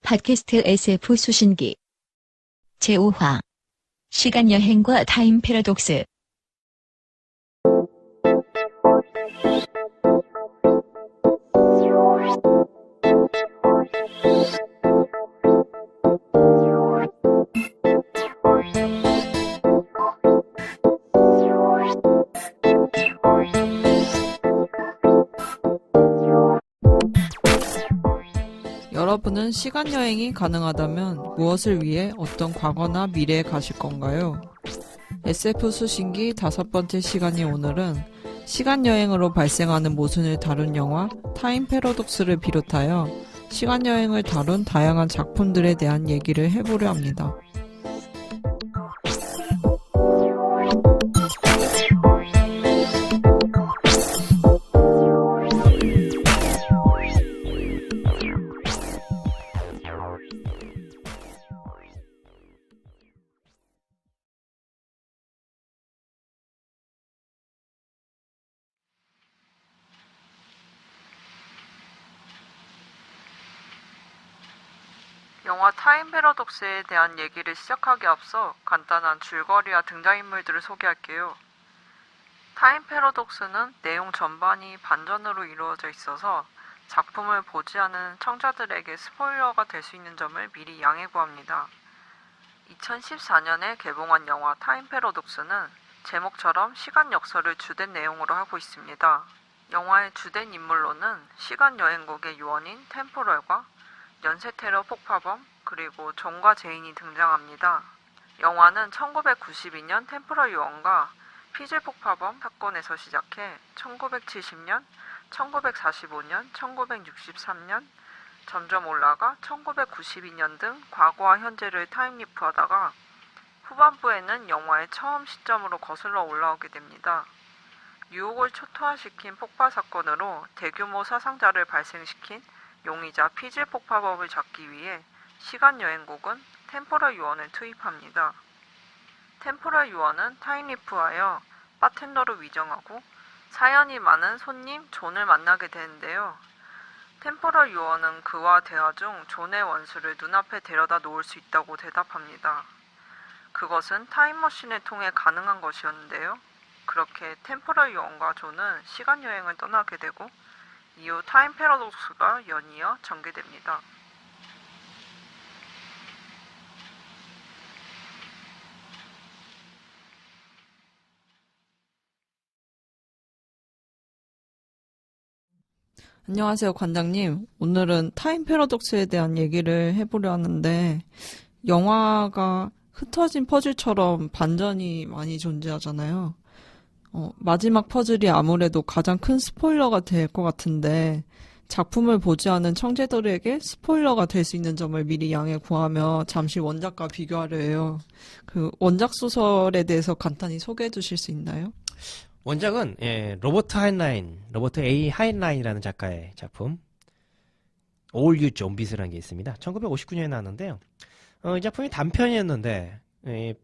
팟캐스트 SF 수신기 제5화 시간여행과 타임 패러독스. 여러분은 시간여행이 가능하다면 무엇을 위해 어떤 과거나 미래에 가실 건가요? SF 수신기 5번째 시간인 오늘은 시간여행으로 발생하는 모순을 다룬 영화 타임 패러독스를 비롯하여 시간여행을 다룬 다양한 작품들에 대한 얘기를 해보려 합니다. 영화 타임 패러독스에 대한 얘기를 시작하기 앞서 간단한 줄거리와 등장인물들을 소개할게요. 타임 패러독스는 내용 전반이 반전으로 이루어져 있어서 작품을 보지 않은 청자들에게 스포일러가 될 수 있는 점을 미리 양해 구합니다. 2014년에 개봉한 영화 타임 패러독스는 제목처럼 시간 역설을 주된 내용으로 하고 있습니다. 영화의 주된 인물로는 시간 여행국의 요원인 템포럴과 연쇄 테러 폭파범, 그리고 존과 제인이 등장합니다. 영화는 1992년 템포럴 요원과 피즐 폭파범 사건에서 시작해 1970년, 1945년, 1963년, 점점 올라가 1992년 등 과거와 현재를 타임리프하다가 후반부에는 영화의 처음 시점으로 거슬러 올라오게 됩니다. 뉴욕을 초토화시킨 폭파 사건으로 대규모 사상자를 발생시킨 용의자 피즐 폭파범을 잡기 위해 시간여행국은 템포럴 요원을 투입합니다. 템포럴 요원은 타임리프하여 바텐더로 위정하고 사연이 많은 손님 존을 만나게 되는데요. 템포럴 요원은 그와 대화 중 존의 원수를 눈앞에 데려다 놓을 수 있다고 대답합니다. 그것은 타임머신을 통해 가능한 것이었는데요. 그렇게 템포럴 요원과 존은 시간여행을 떠나게 되고 이후 타임 패러독스가 연이어 전개됩니다. 안녕하세요, 관장님. 오늘은 타임 패러독스에 대한 얘기를 해보려 하는데, 영화가 흩어진 퍼즐처럼 반전이 많이 존재하잖아요. 마지막 퍼즐이 아무래도 가장 큰 스포일러가 될 것 같은데, 작품을 보지 않은 청재들에게 스포일러가 될 수 있는 점을 미리 양해 구하며 잠시 원작과 비교하려 해요. 그 원작 소설에 대해서 간단히 소개해 주실 수 있나요? 원작은 로버트 A. 하인라인이라는 작가의 작품 All You Zombies라는 게 있습니다. 1959년에 나왔는데요. 이 작품이 단편이었는데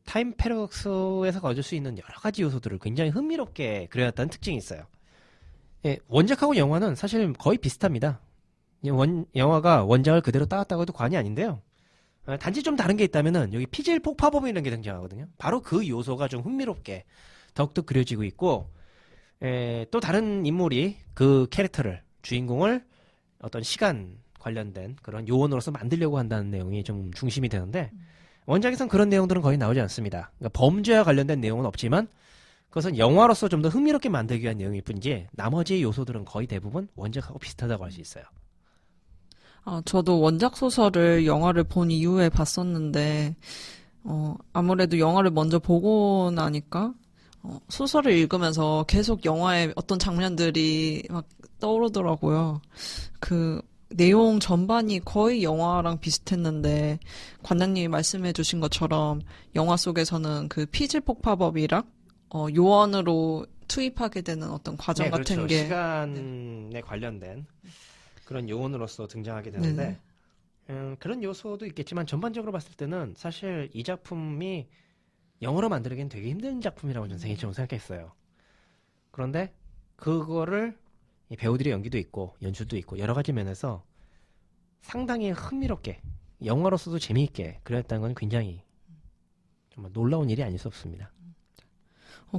타임 패러독스에서 거둘 수 있는 여러 가지 요소들을 굉장히 흥미롭게 그려놨다는 특징이 있어요. 원작하고 영화는 사실 거의 비슷합니다. 영화가 원작을 그대로 따왔다고 해도 과언이 아닌데요. 단지 좀 다른 게 있다면은 여기 피질 폭파범이라는 게 등장하거든요. 바로 그 요소가 좀 흥미롭게 더욱더 그려지고 있고, 또 다른 인물이 그 캐릭터를, 주인공을 어떤 시간 관련된 그런 요원으로서 만들려고 한다는 내용이 좀 중심이 되는데, 원작에선 그런 내용들은 거의 나오지 않습니다. 그러니까 범죄와 관련된 내용은 없지만, 그것은 영화로서 좀 더 흥미롭게 만들기 위한 내용일 뿐이지, 나머지 요소들은 거의 대부분 원작하고 비슷하다고 할 수 있어요. 저도 원작 소설을 영화를 본 이후에 봤었는데, 아무래도 영화를 먼저 보고 나니까, 소설을 읽으면서 계속 영화의 어떤 장면들이 막 떠오르더라고요. 그 내용 전반이 거의 영화랑 비슷했는데 관장님이 말씀해 주신 것처럼 영화 속에서는 그 피질 폭파법이랑 요원으로 투입하게 되는 어떤 과정 같은 그렇죠. 게 시간에 관련된 그런 요원으로서 등장하게 되는데, 그런 요소도 있겠지만 전반적으로 봤을 때는 사실 이 작품이 영어로 만들기엔 되게 힘든 작품이라고 저는 개인적으로 생각했어요. 그런데 그거를 배우들의 연기도 있고 연출도 있고 여러 가지 면에서 상당히 흥미롭게 영화로서도 재미있게 그렸다는 건 굉장히 정말 놀라운 일이 아닐 수 없습니다.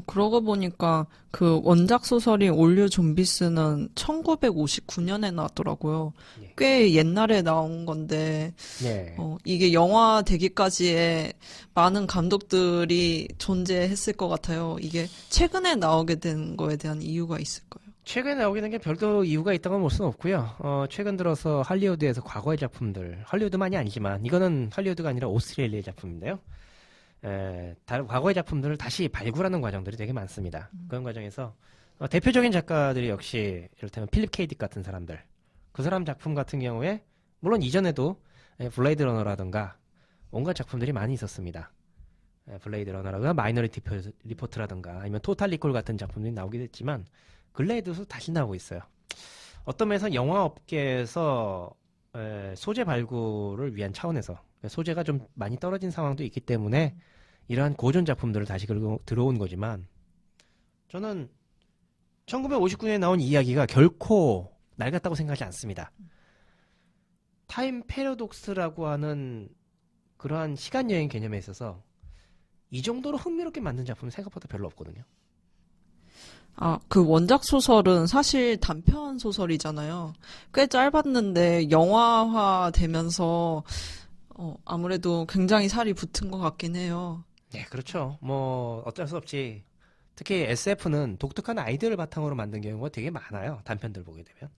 그러고 보니까 그 원작 소설인 올류 좀비스는 1959년에 나왔더라고요. 예. 꽤 옛날에 나온 건데, 네. 이게 영화 되기까지에 많은 감독들이 존재했을 것 같아요. 이게 최근에 나오게 된 거에 대한 이유가 있을까요? 최근에 나오게 된 게 별도 이유가 있다고 볼 수는 없고요. 최근 들어서 할리우드에서 과거의 작품들, 할리우드만이 아니지만 이거는 할리우드가 아니라 오스트레일리아의 작품인데요. 다른 과거의 작품들을 다시 발굴하는 과정들이 되게 많습니다. 그런 과정에서 대표적인 작가들이 역시 이를테면 필립 K. 딕 같은 사람들, 그 사람 작품 같은 경우에 물론 이전에도 블레이드 러너라든가 온갖 작품들이 많이 있었습니다. 블레이드 러너라든가 마이너리티 리포트라든가 아니면 토탈 리콜 같은 작품들이 나오기도 했지만 근래에 들어서 다시 나오고 있어요. 어떤 면에서 영화 업계에서 소재 발굴을 위한 차원에서 소재가 좀 많이 떨어진 상황도 있기 때문에 이러한 고전 작품들을 다시 들어온 거지만 저는 1959년에 나온 이야기가 결코 낡았다고 생각하지 않습니다. 타임 패러독스라고 하는 그러한 시간 여행 개념에 있어서 이 정도로 흥미롭게 만든 작품은 생각보다 별로 없거든요. 그 원작 소설은 사실 단편 소설이잖아요. 꽤 짧았는데 영화화 되면서 아무래도 굉장히 살이 붙은 것 같긴 해요. 네, 그렇죠. 뭐 어쩔 수 없지. 특히 SF는 독특한 아이디어를 바탕으로 만든 경우가 되게 많아요. 단편들 보게 되면.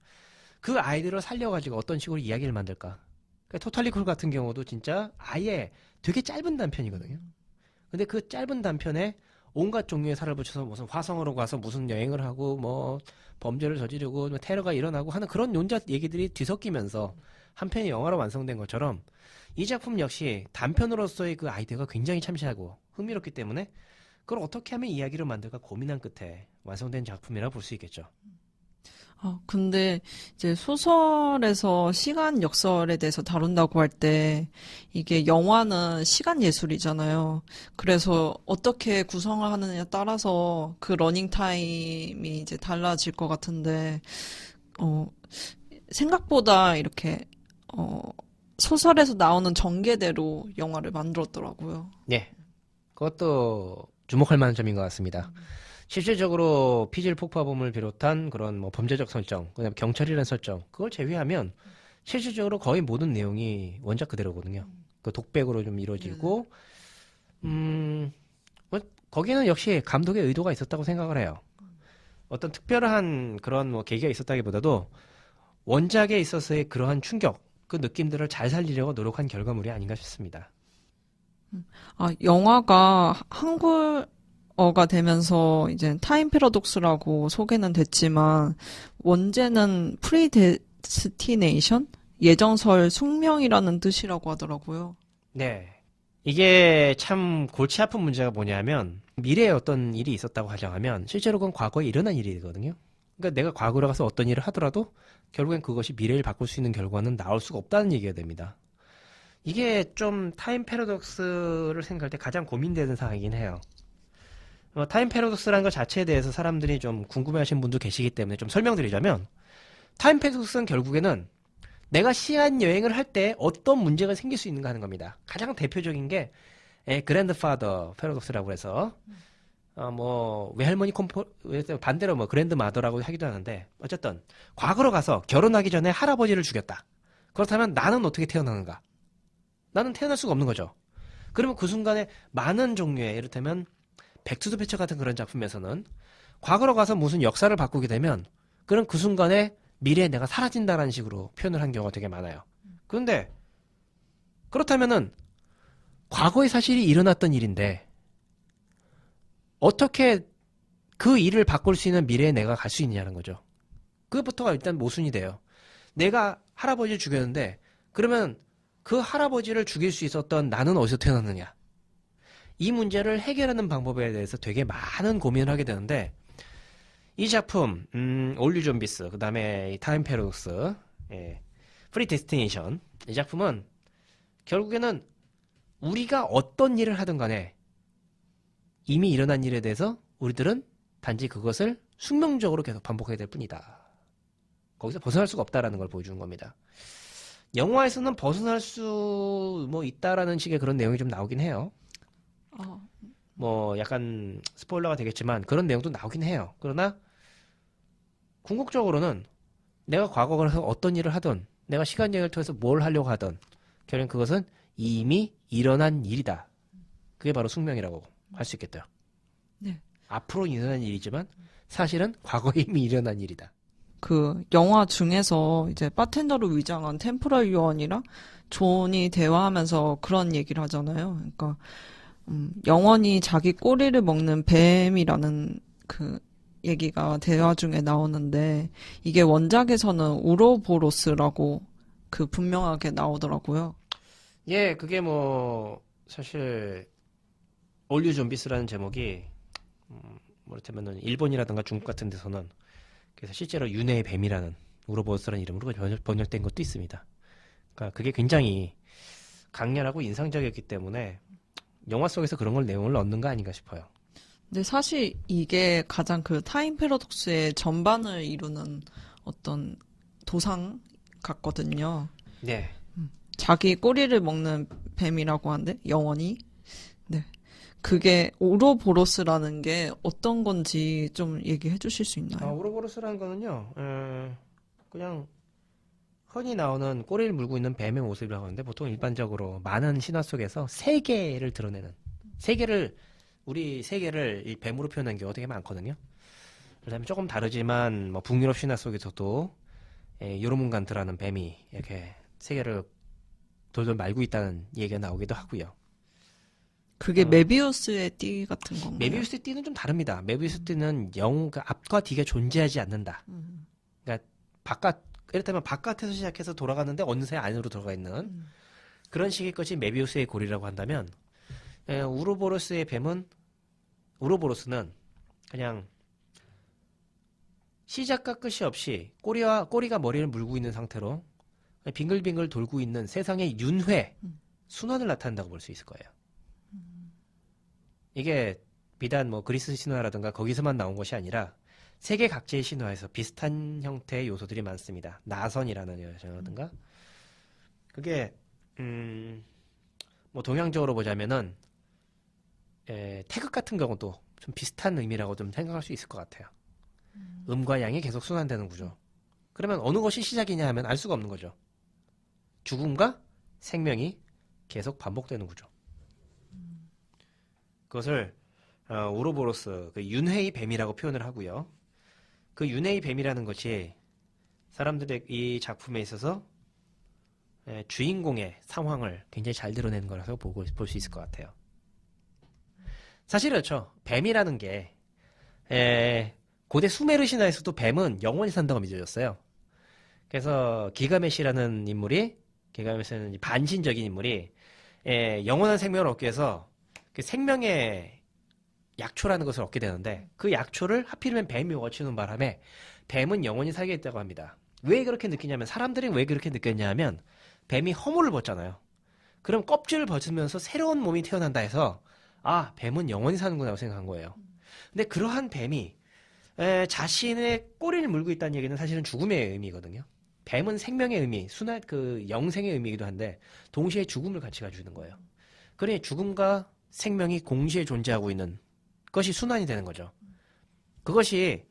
그 아이디어를 살려가지고 어떤 식으로 이야기를 만들까. 그러니까 토탈리콜 같은 경우도 진짜 아예 되게 짧은 단편이거든요. 근데 그 짧은 단편에 온갖 종류의 살을 붙여서 무슨 화성으로 가서 무슨 여행을 하고 뭐 범죄를 저지르고 뭐 테러가 일어나고 하는 그런 논자 얘기들이 뒤섞이면서 한 편의 영화로 완성된 것처럼 이 작품 역시 단편으로서의 그 아이디어가 굉장히 참신하고 흥미롭기 때문에 그걸 어떻게 하면 이야기를 만들까 고민한 끝에 완성된 작품이라 볼 수 있겠죠. 근데 이제 소설에서 시간 역설에 대해서 다룬다고 할 때 이게 영화는 시간 예술이잖아요. 그래서 어떻게 구성을 하느냐에 따라서 그 러닝 타임이 이제 달라질 것 같은데 생각보다 이렇게 소설에서 나오는 전개대로 영화를 만들었더라고요. 네. 그것도 주목할 만한 점인 것 같습니다. 실질적으로 피질 폭파범을 비롯한 그런 뭐 범죄적 설정, 그다음에 경찰이라는 설정, 그걸 제외하면 실질적으로 거의 모든 내용이 원작 그대로거든요. 그 독백으로 좀 이루어지고, 뭐 거기는 역시 감독의 의도가 있었다고 생각을 해요. 어떤 특별한 그런 뭐 계기가 있었다기보다도 원작에 있어서의 그러한 충격, 그 느낌들을 잘 살리려고 노력한 결과물이 아닌가 싶습니다. 영화가 한국어가 되면서 이제 타임 패러독스라고 소개는 됐지만 원제는 프리데스티네이션? 예정설 숙명이라는 뜻이라고 하더라고요. 네. 이게 참 골치 아픈 문제가 뭐냐면 미래에 어떤 일이 있었다고 가정하면 실제로 그건 과거에 일어난 일이거든요. 그러니까 내가 과거로 가서 어떤 일을 하더라도 결국엔 그것이 미래를 바꿀 수 있는 결과는 나올 수가 없다는 얘기가 됩니다. 이게 좀 타임 패러독스를 생각할 때 가장 고민되는 상황이긴 해요. 타임 패러독스라는 것 자체에 대해서 사람들이 좀 궁금해하시는 분도 계시기 때문에 좀 설명드리자면 타임 패러독스는 결국에는 내가 시간 여행을 할 때 어떤 문제가 생길 수 있는가 하는 겁니다. 가장 대표적인 게 그랜드파더 패러독스라고 해서 뭐 외할머니 반대로 뭐 그랜드마더라고 하기도 하는데 어쨌든 과거로 가서 결혼하기 전에 할아버지를 죽였다. 그렇다면 나는 어떻게 태어나는가? 나는 태어날 수가 없는 거죠. 그러면 그 순간에 많은 종류의 이를테면 백투더퓨처 같은 그런 작품에서는 과거로 가서 무슨 역사를 바꾸게 되면 그럼 그 순간에 미래에 내가 사라진다라는 식으로 표현을 한 경우가 되게 많아요. 그런데 그렇다면은 과거의 사실이 일어났던 일인데 어떻게 그 일을 바꿀 수 있는 미래에 내가 갈 수 있냐는 거죠. 그것부터가 일단 모순이 돼요. 내가 할아버지를 죽였는데 그러면 그 할아버지를 죽일 수 있었던 나는 어디서 태어났느냐. 이 문제를 해결하는 방법에 대해서 되게 많은 고민을 하게 되는데 이 작품 올류 좀비스, 그 다음에 타임 패러독스, 프리데스티네이션, 이 작품은 결국에는 우리가 어떤 일을 하든 간에 이미 일어난 일에 대해서 우리들은 단지 그것을 숙명적으로 계속 반복해야 될 뿐이다. 거기서 벗어날 수가 없다라는 걸 보여주는 겁니다. 영화에서는 벗어날 수 뭐 있다라는 식의 그런 내용이 좀 나오긴 해요. 어, 뭐 약간 스포일러가 되겠지만 그런 내용도 나오긴 해요. 그러나 궁극적으로는 내가 과거에서 어떤 일을 하든 내가 시간 여행을 통해서 뭘 하려고 하든 결국 그것은 이미 일어난 일이다. 그게 바로 숙명이라고 할 수 있겠다. 네. 앞으로 일어난 일이지만 사실은 과거에 이미 일어난 일이다. 그 영화 중에서 이제 바텐더로 위장한 템포럴 유언이랑 존이 대화하면서 그런 얘기를 하잖아요. 그러니까 영원히 자기 꼬리를 먹는 뱀이라는 그 얘기가 대화 중에 나오는데 이게 원작에서는 우로보로스라고 그 분명하게 나오더라고요. 예, 그게 뭐 사실 올류 좀비스라는 제목이 뭐 이를테면은 일본이라든가 중국 같은 데서는 그래서 실제로 윤회의 뱀이라는 우로보스라는 이름으로 번역된 것도 있습니다. 그러니까 그게 굉장히 강렬하고 인상적이었기 때문에 영화 속에서 그런 걸 내용을 넣는 거 아닌가 싶어요. 근데 사실 이게 가장 그 타임 패러독스의 전반을 이루는 어떤 도상 같거든요. 네. 자기 꼬리를 먹는 뱀이라고 하는데 영원히. 네. 그게 오로보로스라는 게 어떤 건지 좀 얘기해 주실 수 있나요? 우로보로스라는 거는요, 그냥 흔히 나오는 꼬리를 물고 있는 뱀의 모습이라고 하는데 보통 일반적으로 많은 신화 속에서 세계를 드러내는 우리 세계를 이 뱀으로 표현한 경우가 되게 많거든요. 그다음에 조금 다르지만 뭐 북유럽 신화 속에서도 요르문간트라는 뱀이 이렇게 세계를 돌돌 말고 있다는 얘기가 나오기도 하고요. 그게 메비우스의 띠 같은 건가요? 메비우스 띠는 좀 다릅니다. 메비우스 띠는 그 앞과 뒤가 존재하지 않는다. 그러니까 이를테면 바깥에서 시작해서 돌아가는데 어느새 안으로 들어가 있는 그런 식의 것이 메비우스의 고리라고 한다면 우로보로스는 그냥 시작과 끝이 없이 꼬리가 머리를 물고 있는 상태로 빙글빙글 돌고 있는 세상의 윤회, 순환을 나타낸다고 볼 수 있을 거예요. 이게 비단 뭐 그리스 신화라든가 거기서만 나온 것이 아니라 세계 각지의 신화에서 비슷한 형태의 요소들이 많습니다. 나선이라는 여자라든가 그게 뭐 동양적으로 보자면은 태극 같은 경우도 좀 비슷한 의미라고 좀 생각할 수 있을 것 같아요. 음과 양이 계속 순환되는 구조. 그러면 어느 것이 시작이냐 하면 알 수가 없는 거죠. 죽음과 생명이 계속 반복되는 구조. 그것을 우로보로스, 그 윤회의 뱀이라고 표현을 하고요. 그 윤회의 뱀이라는 것이 사람들의 이 작품에 있어서 주인공의 상황을 굉장히 잘 드러내는 거라서 볼 수 있을 것 같아요. 사실 그렇죠. 뱀이라는 게 고대 수메르 신화에서도 뱀은 영원히 산다고 믿어졌어요. 그래서 기가메시라는 반신적인 인물이 영원한 생명을 얻기 위해서 그 생명의 약초라는 것을 얻게 되는데 그 약초를 하필이면 뱀이 먹어치는 바람에 뱀은 영원히 살게 됐다고 합니다. 왜 그렇게 느끼냐면 사람들이 왜 그렇게 느꼈냐 하면 뱀이 허물을 벗잖아요. 그럼 껍질을 벗으면서 새로운 몸이 태어난다 해서 뱀은 영원히 사는구나 생각한 거예요. 근데 그러한 뱀이 자신의 꼬리를 물고 있다는 얘기는 사실은 죽음의 의미거든요. 뱀은 생명의 의미, 영생의 의미이기도 한데 동시에 죽음을 같이 가지고 있는 거예요. 그러니 죽음과 생명이 동시에 존재하고 있는 것이 순환이 되는 거죠. 그것이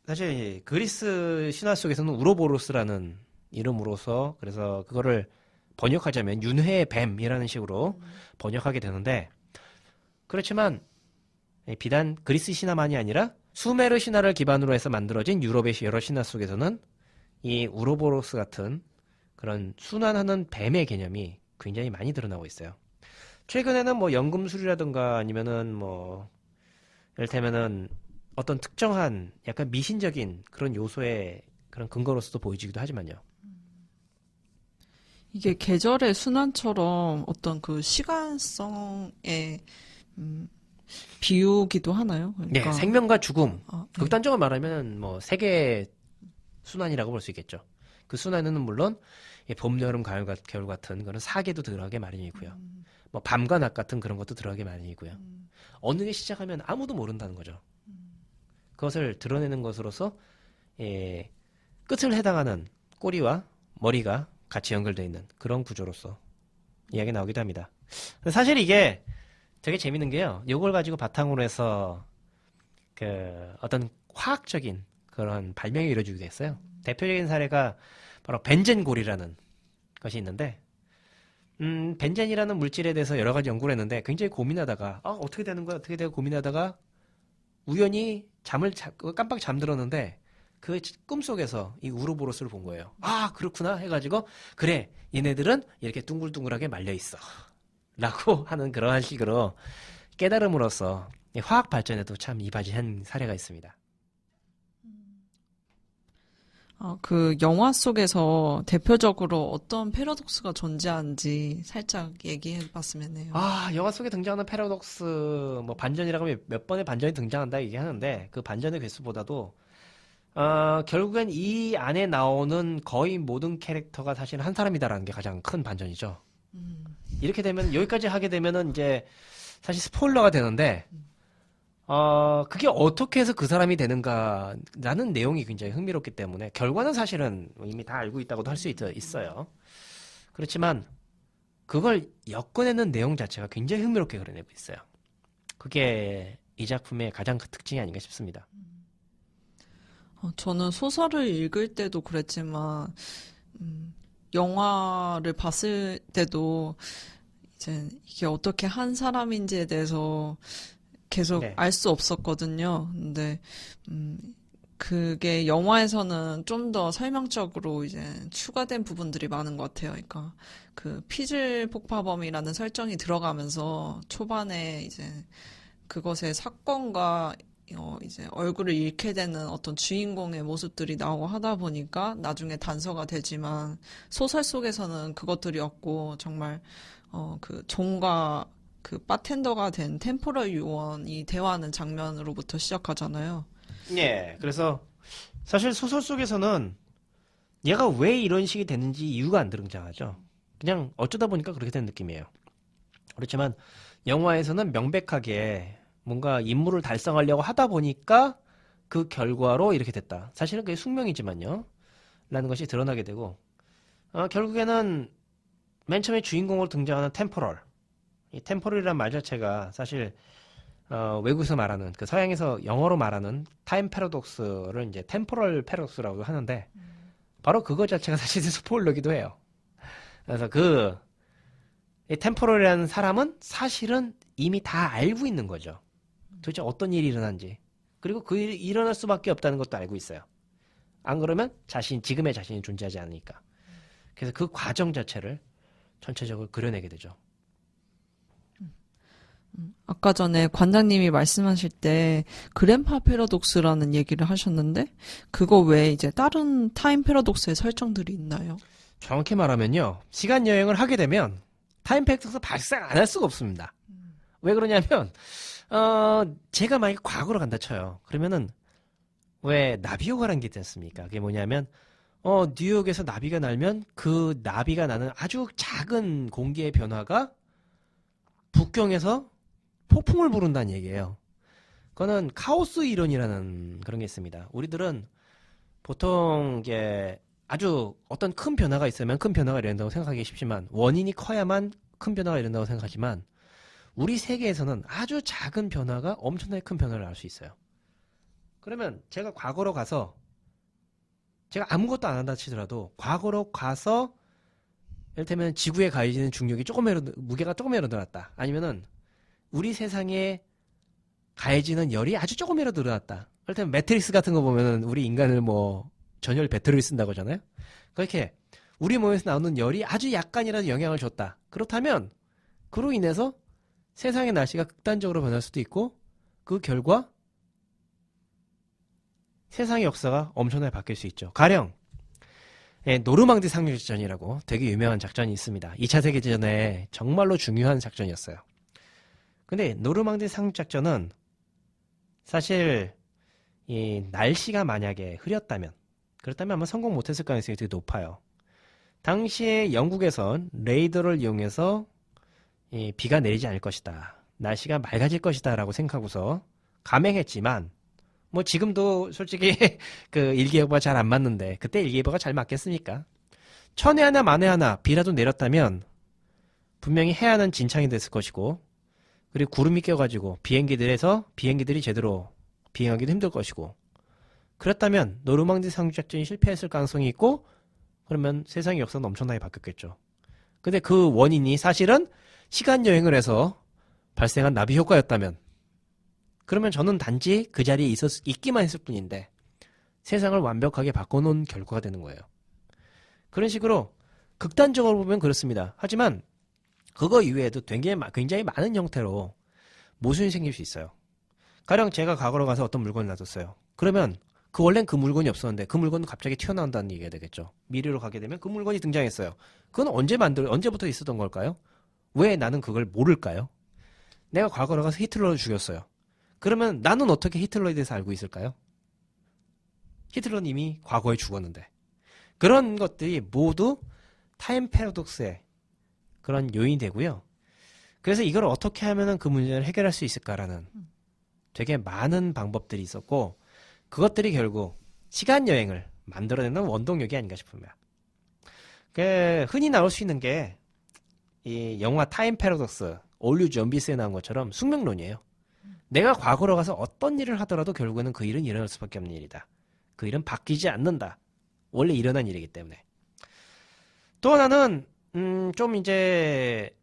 사실 그리스 신화 속에서는 우로보로스라는 이름으로서 그래서 그거를 번역하자면 윤회의 뱀이라는 식으로 번역하게 되는데 그렇지만 비단 그리스 신화만이 아니라 수메르 신화를 기반으로 해서 만들어진 유럽의 여러 신화 속에서는 이 우로보로스 같은 그런 순환하는 뱀의 개념이 굉장히 많이 드러나고 있어요. 최근에는 뭐 연금술이라든가 아니면은 뭐 이를테면은 어떤 특정한 약간 미신적인 그런 요소의 그런 근거로서도 보여지기도 하지만요. 이게 계절의 순환처럼 어떤 그 시간성의 비유기도 하나요? 그러니까 네, 생명과 죽음. 네. 극단적으로 말하면 뭐 세계 순환이라고 볼 수 있겠죠. 그 순환에는 물론 봄, 여름, 가을, 겨울 같은 그런 사계도 들어가게 마련이고요. 뭐 밤과 낮 같은 그런 것도 들어가게 마련이고요. 어느 게 시작하면 아무도 모른다는 거죠. 그것을 드러내는 것으로서 끝을 해당하는 꼬리와 머리가 같이 연결되어 있는 그런 구조로서 이야기 나오기도 합니다. 근데 사실 이게 되게 재밌는 게요. 이걸 가지고 바탕으로 해서 그 어떤 화학적인 그런 발명이 이루어지기도 했어요. 대표적인 사례가 바로 벤젠골이라는 것이 있는데, 벤젠이라는 물질에 대해서 여러 가지 연구를 했는데 굉장히 고민하다가 어떻게 되는 거야? 어떻게 되고 고민하다가 우연히 깜빡 잠들었는데 그 꿈속에서 이 우로보로스를 본 거예요. 그렇구나 해가지고 그래 얘네들은 이렇게 둥글둥글하게 말려 있어 라고 하는 그러한 식으로 깨달음으로써 화학 발전에도 참 이바지한 사례가 있습니다. 그 영화 속에서 대표적으로 어떤 패러독스가 존재하는지 살짝 얘기해 봤으면 해요. 영화 속에 등장하는 패러독스, 뭐 반전이라고 하면 몇 번의 반전이 등장한다 얘기하는데 그 반전의 개수보다도 결국엔 이 안에 나오는 거의 모든 캐릭터가 사실 한 사람이다라는 게 가장 큰 반전이죠. 이렇게 되면 여기까지 하게 되면은 이제 사실 스포일러가 되는데 그게 어떻게 해서 그 사람이 되는가라는 내용이 굉장히 흥미롭기 때문에 결과는 사실은 이미 다 알고 있다고도 할 수 있어요. 그렇지만 그걸 엮어내는 내용 자체가 굉장히 흥미롭게 그려내고 있어요. 그게 이 작품의 가장 큰 특징이 아닌가 싶습니다. 저는 소설을 읽을 때도 그랬지만 영화를 봤을 때도 이제 이게 어떻게 한 사람인지에 대해서 계속 네. 알 수 없었거든요. 근데 그게 영화에서는 좀 더 설명적으로 이제 추가된 부분들이 많은 것 같아요. 그러니까 그 피즐 폭파범이라는 설정이 들어가면서 초반에 이제 그것의 사건과 이제 얼굴을 잃게 되는 어떤 주인공의 모습들이 나오고 하다 보니까 나중에 단서가 되지만 소설 속에서는 그것들이 없고 정말 그 존과 그 바텐더가 된 템포럴 요원이 대화하는 장면으로부터 시작하잖아요. 예, 그래서 사실 소설 속에서는 얘가 왜 이런 식이 됐는지 이유가 안 등장하죠. 그냥 어쩌다 보니까 그렇게 된 느낌이에요. 그렇지만 영화에서는 명백하게 뭔가 임무를 달성하려고 하다 보니까 그 결과로 이렇게 됐다. 사실은 그게 숙명이지만요. 라는 것이 드러나게 되고 결국에는 맨 처음에 주인공으로 등장하는 템포럴. 이 템포럴이라는 말 자체가 사실 외국에서 말하는 그 서양에서 영어로 말하는 타임 패러독스를 이제 템포럴 패러독스라고 하는데 바로 그거 자체가 사실 스포일러기도 해요. 그래서 이 템포럴이라는 사람은 사실은 이미 다 알고 있는 거죠. 도대체 어떤 일이 일어난지. 그리고 그 일이 일어날 수밖에 없다는 것도 알고 있어요. 안 그러면 지금의 자신이 존재하지 않으니까. 그래서 그 과정 자체를 전체적으로 그려내게 되죠. 아까 전에 관장님이 말씀하실 때 그랜파 패러독스라는 얘기를 하셨는데 그거 외에 이제 다른 타임 패러독스의 설정들이 있나요? 정확히 말하면요. 시간 여행을 하게 되면 타임 패러독스 발생 안 할 수가 없습니다. 왜 그러냐면 제가 만약에 과거로 간다 쳐요. 그러면은 왜 나비효과라는 게 있지 않습니까? 그게 뭐냐면 뉴욕에서 나비가 날면 그 나비가 나는 아주 작은 공기의 변화가 북경에서 폭풍을 부른다는 얘기예요. 그거는 카오스 이론이라는 그런 게 있습니다. 우리들은 보통 이게 아주 어떤 큰 변화가 있으면 큰 변화가 일어난다고 생각하기 쉽지만 원인이 커야만 큰 변화가 일어난다고 생각하지만 우리 세계에서는 아주 작은 변화가 엄청나게 큰 변화를 알 수 있어요. 그러면 제가 과거로 가서 제가 아무것도 안 한다 치더라도 과거로 가서 이를테면 지구에 가해지는 중력이 무게가 조금이라도 늘어났다. 아니면은 우리 세상에 가해지는 열이 아주 조금이라도 늘어났다. 이를테면 매트릭스 같은 거 보면은 우리 인간을 뭐 전열 배터리를 쓴다고 하잖아요. 그렇게 우리 몸에서 나오는 열이 아주 약간이라도 영향을 줬다. 그렇다면 그로 인해서 세상의 날씨가 극단적으로 변할 수도 있고 그 결과 세상의 역사가 엄청나게 바뀔 수 있죠. 가령 노르망디 상륙작전이라고 되게 유명한 작전이 있습니다. 2차 세계대전에 정말로 중요한 작전이었어요. 근데 노르망디 상륙작전은 사실 이 날씨가 만약에 흐렸다면 그렇다면 아마 성공 못했을 가능성이 되게 높아요. 당시에 영국에선 레이더를 이용해서 비가 내리지 않을 것이다. 날씨가 맑아질 것이다 라고 생각하고서 감행했지만 뭐 지금도 솔직히 그 일기예보가 잘 안 맞는데 그때 일기예보가 잘 맞겠습니까? 천에 하나 만에 하나 비라도 내렸다면 분명히 해안은 진창이 됐을 것이고, 그리고 구름이 껴가지고 비행기들이 제대로 비행하기도 힘들 것이고, 그렇다면 노르망디 상륙작전이 실패했을 가능성이 있고, 그러면 세상의 역사는 엄청나게 바뀌었겠죠. 근데 그 원인이 사실은 시간 여행을 해서 발생한 나비 효과였다면, 그러면 저는 단지 그 자리에 있기만 했을 뿐인데 세상을 완벽하게 바꿔놓은 결과가 되는 거예요. 그런 식으로 극단적으로 보면 그렇습니다. 하지만 그거 이외에도 굉장히 많은 형태로 모순이 생길 수 있어요. 가령 제가 과거로 가서 어떤 물건을 놔뒀어요. 그러면 원래는 그 물건이 없었는데 그 물건은 갑자기 튀어나온다는 얘기가 되겠죠. 미래로 가게 되면 그 물건이 등장했어요. 그건 언제부터 있었던 걸까요? 왜 나는 그걸 모를까요? 내가 과거로 가서 히틀러를 죽였어요. 그러면 나는 어떻게 히틀러에 대해서 알고 있을까요? 히틀러는 이미 과거에 죽었는데. 그런 것들이 모두 타임 패러독스의 그런 요인이 되고요. 그래서 이걸 어떻게 하면 그 문제를 해결할 수 있을까라는 되게 많은 방법들이 있었고, 그것들이 결국 시간 여행을 만들어내는 원동력이 아닌가 싶습니다. 흔히 나올 수 있는 게 이 영화 타임 패러독스, 올류 존비스에 나온 것처럼 숙명론이에요. 내가 과거로 가서 어떤 일을 하더라도 결국에는 그 일은 일어날 수밖에 없는 일이다. 그 일은 바뀌지 않는다. 원래 일어난 일이기 때문에. 또 하나는 좀 이제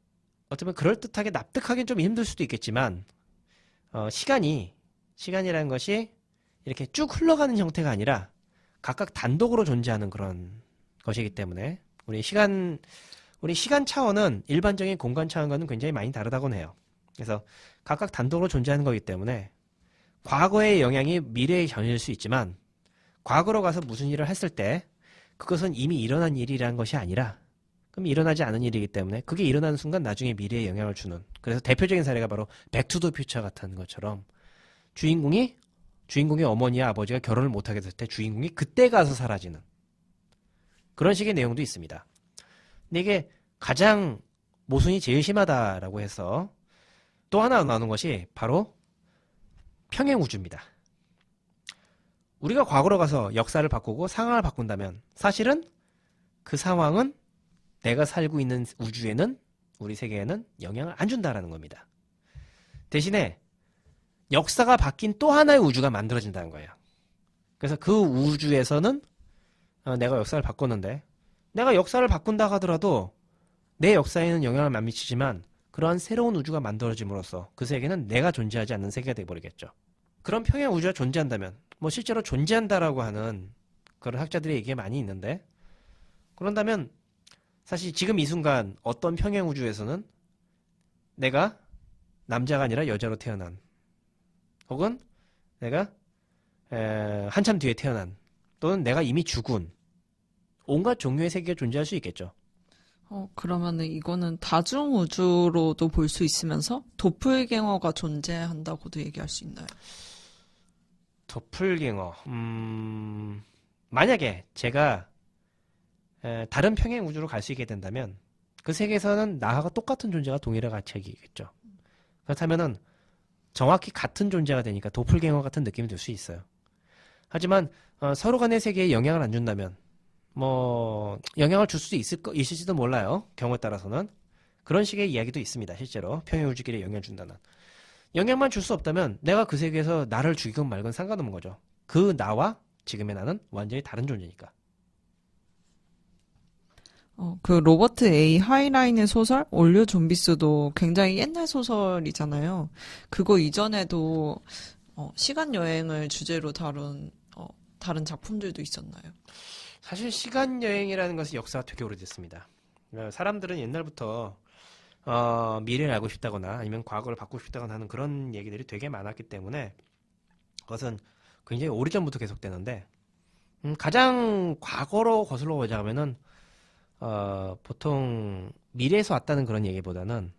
어쩌면 그럴듯하게 납득하기는 좀 힘들 수도 있겠지만, 시간이라는 것이 이렇게 쭉 흘러가는 형태가 아니라 각각 단독으로 존재하는 그런 것이기 때문에 우리 시간 차원은 일반적인 공간 차원과는 굉장히 많이 다르다고는 해요. 그래서 각각 단독으로 존재하는 거기 때문에 과거의 영향이 미래에 전해질 수 있지만, 과거로 가서 무슨 일을 했을 때 그것은 이미 일어난 일이라는 것이 아니라 그럼 일어나지 않은 일이기 때문에 그게 일어나는 순간 나중에 미래에 영향을 주는, 그래서 대표적인 사례가 바로 백투더 퓨처 같은 것처럼 주인공의 어머니와 아버지가 결혼을 못하게 될 때 주인공이 그때 가서 사라지는 그런 식의 내용도 있습니다. 근데 이게 가장 모순이 제일 심하다라고 해서 또 하나 나오는 것이 바로 평행우주입니다. 우리가 과거로 가서 역사를 바꾸고 상황을 바꾼다면 사실은 그 상황은 내가 살고 있는 우주에는, 우리 세계에는 영향을 안 준다라는 겁니다. 대신에 역사가 바뀐 또 하나의 우주가 만들어진다는 거예요. 그래서 그 우주에서는 내가 역사를 바꿨는데, 내가 역사를 바꾼다 하더라도 내 역사에는 영향을 안 미치지만 그러한 새로운 우주가 만들어짐으로써 그 세계는 내가 존재하지 않는 세계가 되어버리겠죠. 그런 평행 우주가 존재한다면, 실제로 존재한다라고 하는 그런 학자들의 얘기가 많이 있는데, 그런다면 사실 지금 이 순간 어떤 평행 우주에서는 내가 남자가 아니라 여자로 태어난, 혹은 내가 한참 뒤에 태어난, 또는 내가 이미 죽은 온갖 종류의 세계가 존재할 수 있겠죠. 그러면은 이거는 다중우주로도 볼 수 있으면서 도플갱어가 존재한다고도 얘기할 수 있나요? 도플갱어. 만약에 제가 다른 평행 우주로 갈 수 있게 된다면 그 세계에서는 나하고 똑같은 존재가 동일한 가치이겠죠. 그렇다면은 정확히 같은 존재가 되니까 도플갱어 같은 느낌이 들 수 있어요. 하지만 서로 간의 세계에 영향을 안 준다면 영향을 줄 수도 있을지도 몰라요. 경우에 따라서는. 그런 식의 이야기도 있습니다. 실제로 평행 우주끼리 영향을 준다는. 영향만 줄 수 없다면 내가 그 세계에서 나를 죽이건 말건 상관없는 거죠. 그 나와 지금의 나는 완전히 다른 존재니까. 그 로버트 A. 하이라인의 소설 올류 좀비스도 굉장히 옛날 소설이잖아요. 그거 이전에도 시간 여행을 주제로 다룬 다른 작품들도 있었나요? 사실 시간 여행이라는 것이 역사가 되게 오래됐습니다. 사람들은 옛날부터 미래를 알고 싶다거나 아니면 과거를 바꾸고 싶다거나 하는 그런 얘기들이 되게 많았기 때문에 그것은 굉장히 오래전부터 계속되는데, 가장 과거로 거슬러 보자면은 보통 미래에서 왔다는 그런 얘기보다는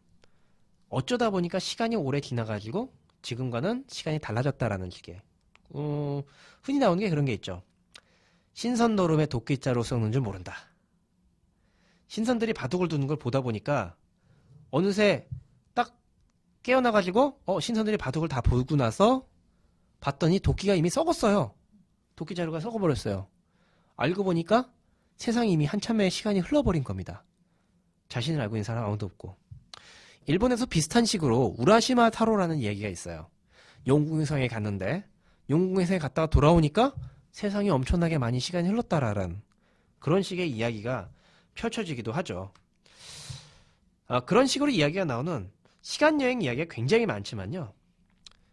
어쩌다 보니까 시간이 오래 지나가지고 지금과는 시간이 달라졌다라는 식의 흔히 나오는 게 그런 게 있죠. 신선 노름에 도끼자루 썩는 줄 모른다. 신선들이 바둑을 두는 걸 보다 보니까 어느새 딱 깨어나가지고 신선들이 바둑을 다 보고 나서 봤더니 도끼가 이미 썩었어요. 도끼자루가 썩어버렸어요. 알고 보니까 세상에 이미 한참의 시간이 흘러버린 겁니다. 자신을 알고 있는 사람 아무도 없고. 일본에서 비슷한 식으로 우라시마 타로라는 이야기가 있어요. 용궁성에 갔는데 용궁성에 갔다가 돌아오니까 세상에 엄청나게 많이 시간이 흘렀다라는 그런 식의 이야기가 펼쳐지기도 하죠. 그런 식으로 이야기가 나오는 시간여행 이야기가 굉장히 많지만요.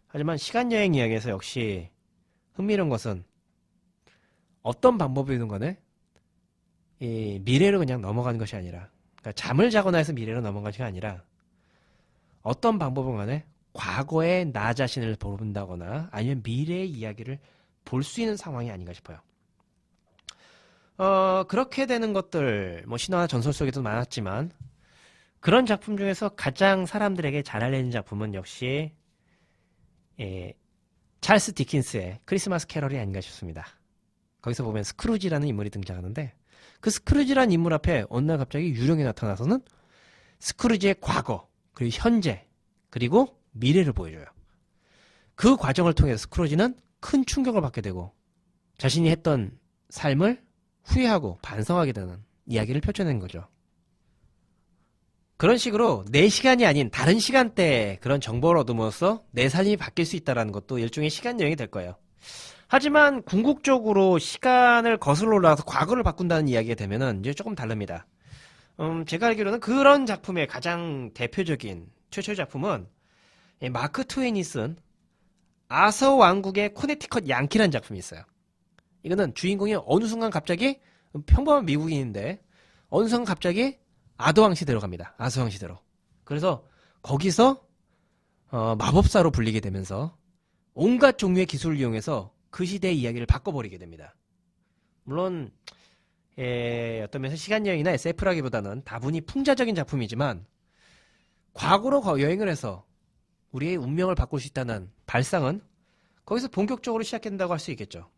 하지만 시간여행 이야기에서 역시 흥미로운 것은 어떤 방법이든 간에 이 미래로 그냥 넘어가는 것이 아니라, 그러니까 잠을 자거나 해서 미래로 넘어가는 것이 아니라 어떤 방법은 간에 과거의 나 자신을 본다거나 아니면 미래의 이야기를 볼 수 있는 상황이 아닌가 싶어요. 그렇게 되는 것들, 뭐 신화나 전설 속에도 많았지만 그런 작품 중에서 가장 사람들에게 잘 알려진 작품은 역시 찰스 디킨스의 크리스마스 캐럴이 아닌가 싶습니다. 거기서 보면 스크루지라는 인물이 등장하는데 그 스크루지라는 인물 앞에 어느 날 갑자기 유령이 나타나서는 스크루지의 과거, 그리고 현재, 그리고 미래를 보여줘요. 그 과정을 통해서 스크루지는 큰 충격을 받게 되고 자신이 했던 삶을 후회하고 반성하게 되는 이야기를 펼쳐낸 거죠. 그런 식으로 내 시간이 아닌 다른 시간대에 그런 정보를 얻음으로써 내 삶이 바뀔 수 있다는 것도 일종의 시간 여행이 될 거예요. 하지만 궁극적으로 시간을 거슬러 올라가서 과거를 바꾼다는 이야기가 되면은 이제 조금 다릅니다. 제가 알기로는 그런 작품의 가장 대표적인 최초의 작품은 마크 트웨인이 쓴 아서 왕국의 코네티컷 양키라는 작품이 있어요. 이거는 주인공이 어느 순간 갑자기 평범한 미국인인데 어느 순간 갑자기 아더왕 시대로 갑니다. 아서왕 시대로. 그래서 거기서 마법사로 불리게 되면서 온갖 종류의 기술을 이용해서 그 시대의 이야기를 바꿔버리게 됩니다. 물론 어떤 면에서 시간여행이나 SF라기보다는 다분히 풍자적인 작품이지만 과거로 여행을 해서 우리의 운명을 바꿀 수 있다는 발상은 거기서 본격적으로 시작된다고 할 수 있겠죠.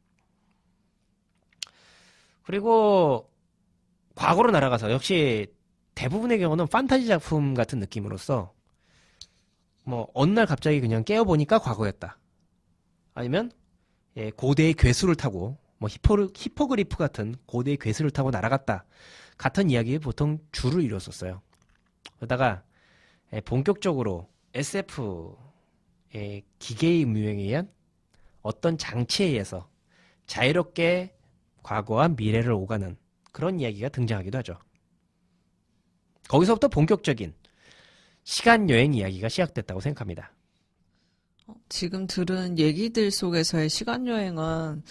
그리고 과거로 날아가서 역시 대부분의 경우는 판타지 작품 같은 느낌으로서 뭐 어느 날 갑자기 그냥 깨어보니까 과거였다. 아니면 고대의 괴수를 타고 뭐 히포그리프 같은 고대의 괴수를 타고 날아갔다. 같은 이야기에 보통 줄을 이뤘었어요. 그러다가 본격적으로 SF의 기계의 유행에 의한 어떤 장치에 의해서 자유롭게 과거와 미래를 오가는 그런 이야기가 등장하기도 하죠. 거기서부터 본격적인 시간여행 이야기가 시작됐다고 생각합니다. 지금 들은 얘기들 속에서의 시간여행은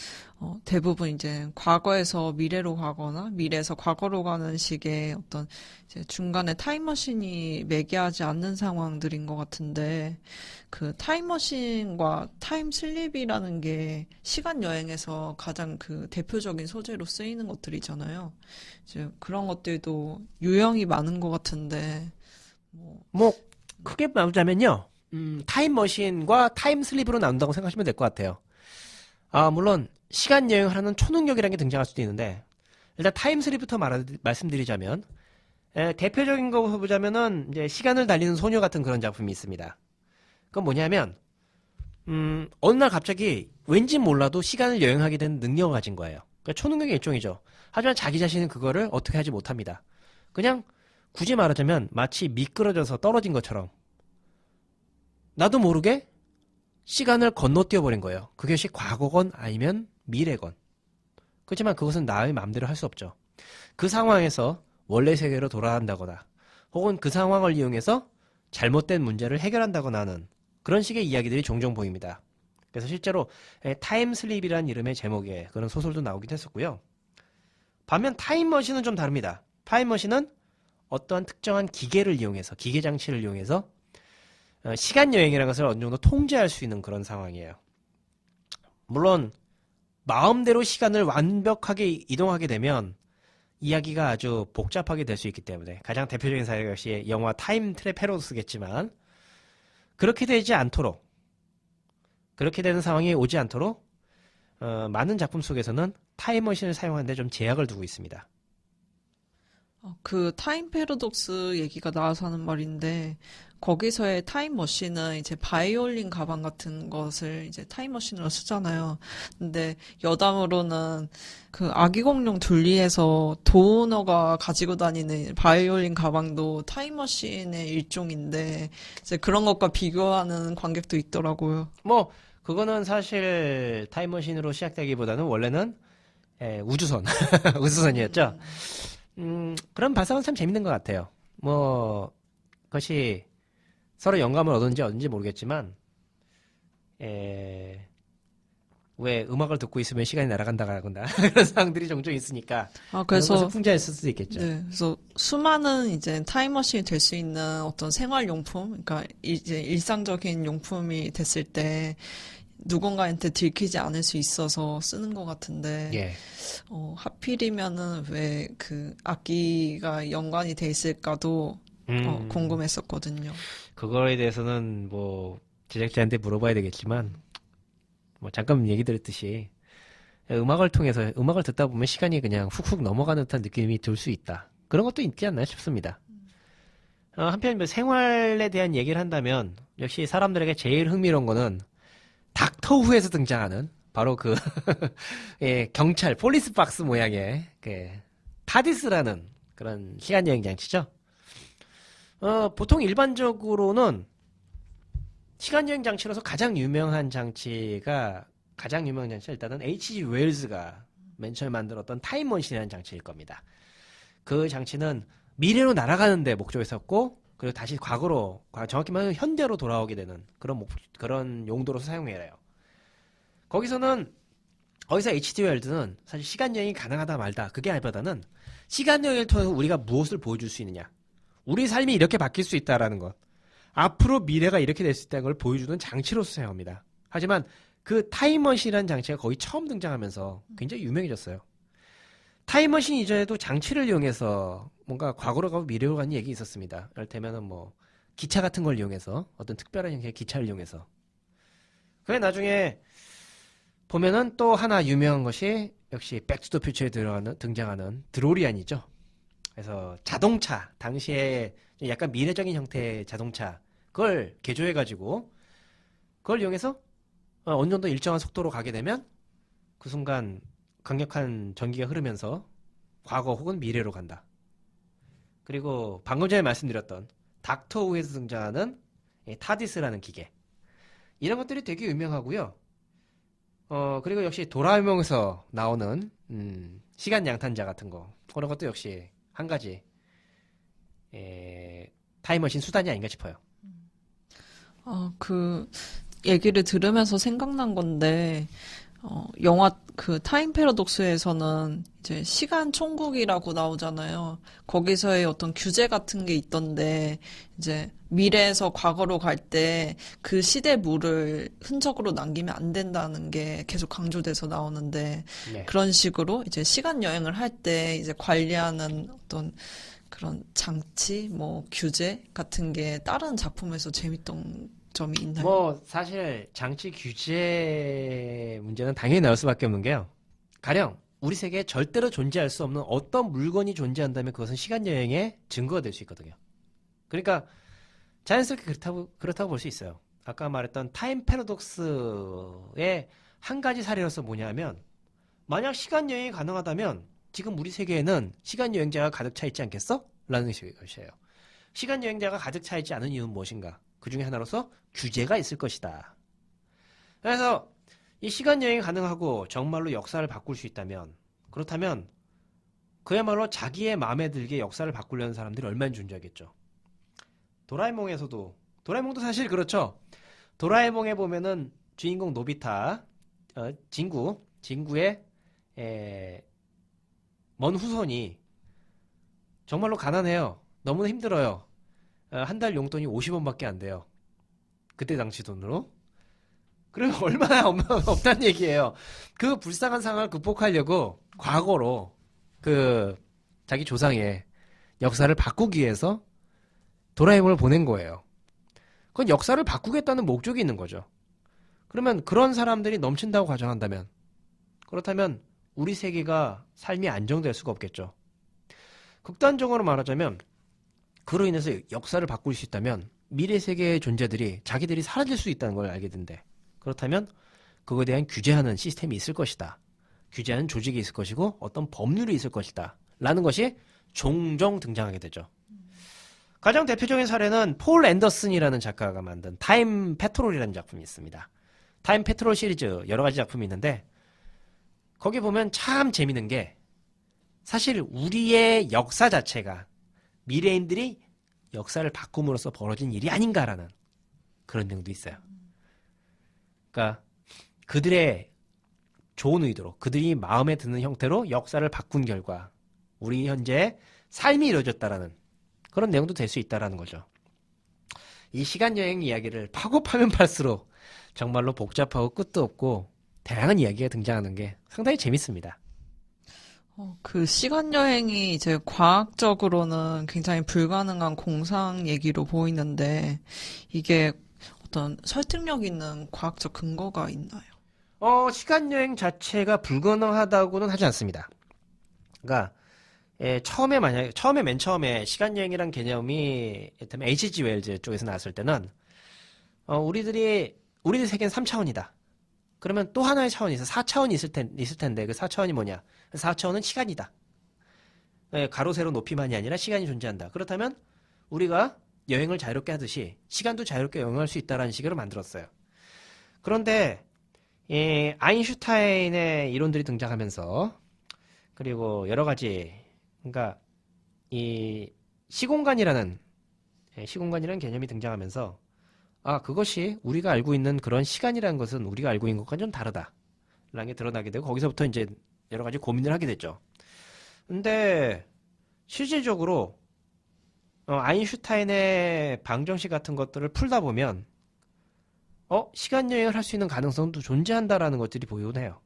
대부분 이제 과거에서 미래로 가거나 미래에서 과거로 가는 식의 어떤 이제 중간에 타임머신이 매개하지 않는 상황들인 것 같은데 그 타임머신과 타임슬립이라는 게 시간여행에서 가장 그 대표적인 소재로 쓰이는 것들이잖아요. 이제 그런 것들도 유형이 많은 것 같은데 뭐 크게 말하자면요. 타임머신과 타임슬립으로 나눈다고 생각하시면 될 것 같아요. 물론 시간여행을 하는 초능력이라는 게 등장할 수도 있는데 일단 타임슬립부터 말씀드리자면 대표적인 거 보자면은 이제 시간을 달리는 소녀 같은 그런 작품이 있습니다. 그건 뭐냐면 어느 날 갑자기 왠지 몰라도 시간을 여행하게 된 능력을 가진 거예요. 그러니까 초능력의 일종이죠. 하지만 자기 자신은 그거를 어떻게 하지 못합니다. 그냥 굳이 말하자면 마치 미끄러져서 떨어진 것처럼 나도 모르게 시간을 건너뛰어 버린 거예요. 그것이 과거건 아니면 미래건. 그렇지만 그것은 나의 마음대로 할 수 없죠. 그 상황에서 원래 세계로 돌아간다거나 혹은 그 상황을 이용해서 잘못된 문제를 해결한다거나 하는 그런 식의 이야기들이 종종 보입니다. 그래서 실제로 타임슬립이라는 이름의 제목에 그런 소설도 나오기도 했었고요. 반면 타임머신은 좀 다릅니다. 타임머신은 어떠한 특정한 기계를 이용해서 기계 장치를 이용해서 시간여행이라는 것을 어느 정도 통제할 수 있는 그런 상황이에요. 물론 마음대로 시간을 완벽하게 이동하게 되면 이야기가 아주 복잡하게 될 수 있기 때문에 가장 대표적인 사례가 역시 영화 타임 트랩 패러독스겠지만 그렇게 되지 않도록 그렇게 되는 상황이 오지 않도록 많은 작품 속에서는 타임머신을 사용하는 데 좀 제약을 두고 있습니다. 그 타임 패러독스 얘기가 나와서 하는 말인데, 거기서의 타임머신은 이제 바이올린 가방 같은 것을 이제 타임머신으로 쓰잖아요. 근데 여담으로는 그 아기 공룡 둘리에서 도너가 가지고 다니는 바이올린 가방도 타임머신의 일종인데, 이제 그런 것과 비교하는 관객도 있더라고요. 뭐 그거는 사실 타임머신으로 시작되기보다는 원래는 우주선 우주선이었죠. 그런 발상은 참 재밌는 것 같아요. 뭐 그것이 서로 영감을 얻은지 모르겠지만, 왜 음악을 듣고 있으면 시간이 날아간다거나 그런 상황들이 종종 있으니까 그런 그래서 것을 풍자했을 수도 있겠죠. 네, 그래서 수많은 이제 타임머신이 될 수 있는 어떤 생활용품, 그러니까 이제 일상적인 용품이 됐을 때 누군가한테 들키지 않을 수 있어서 쓰는 것 같은데, 예. 하필이면은 왜 그 악기가 연관이 돼 있을까도 궁금했었거든요. 그거에 대해서는 뭐 제작자한테 물어봐야 되겠지만, 뭐 잠깐 얘기 들었듯이 음악을 통해서 음악을 듣다 보면 시간이 그냥 훅훅 넘어가는 듯한 느낌이 들 수 있다. 그런 것도 있지 않나 싶습니다. 한편 뭐 생활에 대한 얘기를 한다면 역시 사람들에게 제일 흥미로운 거는 닥터 후에서 등장하는 바로 그 경찰 폴리스 박스 모양의 그 타디스라는 그런 시간 여행 장치죠. 보통 일반적으로는 시간 여행 장치로서 가장 유명한 장치가 일단은 H.G. 웰즈가 맨 처음에 만들었던 타임머신이라는 장치일 겁니다. 그 장치는 미래로 날아가는 데 목적이었고, 그리고 다시 과거로, 정확히 말하면 현대로 돌아오게 되는 그런 용도로서 사용해요. 거기서 H.G. 웰즈는 사실 시간 여행이 가능하다 말다, 그게 아니보다는 시간 여행을 통해서 우리가 무엇을 보여줄 수 있느냐, 우리 삶이 이렇게 바뀔 수 있다라는 것, 앞으로 미래가 이렇게 될 수 있다는 걸 보여주는 장치로서 사용합니다. 하지만 그 타임머신이라는 장치가 거의 처음 등장하면서 굉장히 유명해졌어요. 타임머신 이전에도 장치를 이용해서 뭔가 과거로 가고 미래로 가는 얘기 있었습니다. 이를테면은 뭐 기차 같은 걸 이용해서, 어떤 특별한 형태의 기차를 이용해서. 그게 나중에 보면은 또 하나 유명한 것이 역시 백투더퓨처에 등장하는 드로리안이죠. 그래서 자동차, 당시에 약간 미래적인 형태의 자동차, 그걸 개조해가지고 그걸 이용해서 어느 정도 일정한 속도로 가게 되면 그 순간 강력한 전기가 흐르면서 과거 혹은 미래로 간다. 그리고 방금 전에 말씀드렸던 닥터 후에서 등장하는 타디스라는 기계, 이런 것들이 되게 유명하고요. 그리고 역시 도라에몽에서 나오는 시간 양탄자 같은 거, 그런 것도 역시 한 가지 타임머신 수단이 아닌가 싶어요. 그 얘기를 들으면서 생각난 건데, 영화 그 타임 패러독스에서는 이제 시간 총국이라고 나오잖아요. 거기서의 어떤 규제 같은 게 있던데, 이제 미래에서 과거로 갈 때 그 시대 물을 흔적으로 남기면 안 된다는 게 계속 강조돼서 나오는데, 네. 그런 식으로 이제 시간 여행을 할 때 이제 관리하는 어떤 그런 장치, 뭐 규제 같은 게 다른 작품에서 재밌던 점이 있나요? 뭐 사실 장치 규제 문제는 당연히 나올 수밖에 없는 게요. 가령 우리 세계에 절대로 존재할 수 없는 어떤 물건이 존재한다면 그것은 시간 여행의 증거가 될 수 있거든요. 그러니까 자연스럽게 그렇다고 볼 수 있어요. 아까 말했던 타임 패러독스의 한 가지 사례로서 뭐냐면, 만약 시간 여행이 가능하다면 지금 우리 세계에는 시간 여행자가 가득 차 있지 않겠어? 라는 것이에요. 시간 여행자가 가득 차 있지 않은 이유는 무엇인가? 그 중에 하나로서 규제가 있을 것이다. 그래서 이 시간 여행이 가능하고 정말로 역사를 바꿀 수 있다면, 그렇다면 그야말로 자기의 마음에 들게 역사를 바꾸려는 사람들이 얼마나 존재하겠죠. 도라에몽도 사실 그렇죠. 도라에몽에 보면은 주인공 노비타, 진구의 먼 후손이 정말로 가난해요. 너무나 힘들어요. 한 달 용돈이 50원밖에 안 돼요. 그때 당시 돈으로. 그러면 얼마나 없다는 얘기예요. 그 불쌍한 상황을 극복하려고 과거로 자기 조상의 역사를 바꾸기 위해서 도라에몽을 보낸 거예요. 그건 역사를 바꾸겠다는 목적이 있는 거죠. 그러면 그런 사람들이 넘친다고 가정한다면, 그렇다면 우리 세계가 삶이 안정될 수가 없겠죠. 극단적으로 말하자면 그로 인해서 역사를 바꿀 수 있다면 미래 세계의 존재들이 자기들이 사라질 수 있다는 걸 알게 된대. 그렇다면 그거에 대한 규제하는 시스템이 있을 것이다. 규제하는 조직이 있을 것이고 어떤 법률이 있을 것이다. 라는 것이 종종 등장하게 되죠. 가장 대표적인 사례는 폴 앤더슨이라는 작가가 만든 타임 페트롤이라는 작품이 있습니다. 타임 페트롤 시리즈 여러 가지 작품이 있는데 거기 보면 참 재밌는 게 사실 우리의 역사 자체가 미래인들이 역사를 바꿈으로써 벌어진 일이 아닌가라는 그런 내용도 있어요. 그러니까 그들의 좋은 의도로 그들이 마음에 드는 형태로 역사를 바꾼 결과 우리 현재 삶이 이루어졌다라는 그런 내용도 될 수 있다라는 거죠. 이 시간여행 이야기를 파고 파면 팔수록 정말로 복잡하고 끝도 없고 다양한 이야기가 등장하는 게 상당히 재밌습니다. 그 시간 여행이 이제 과학적으로는 굉장히 불가능한 공상 얘기로 보이는데 이게 어떤 설득력 있는 과학적 근거가 있나요? 시간여행 자체가 불가능하다고는 하지 않습니다. 그러니까 맨 처음에 시간여행이란 개념이 H.G. 웰즈 쪽에서 나왔을 때는 우리들 세계는 3차원이다. 그러면 또 하나의 차원이 있어. 4차원이 있을 텐데 그 4차원이 뭐냐? 4차원은 시간이다. 가로 세로 높이만이 아니라 시간이 존재한다. 그렇다면 우리가 여행을 자유롭게 하듯이 시간도 자유롭게 여행할 수 있다라는 식으로 만들었어요. 그런데 아인슈타인의 이론들이 등장하면서 그리고 여러 가지 그러니까 이 시공간이라는 개념이 등장하면서 그것이 우리가 알고 있는 그런 시간이라는 것은 우리가 알고 있는 것과는 좀 다르다라는 게 드러나게 되고 거기서부터 이제 여러 가지 고민을 하게 됐죠. 근데 실질적으로 아인슈타인의 방정식 같은 것들을 풀다 보면 시간 여행을 할 수 있는 가능성도 존재한다라는 것들이 보이곤 해요.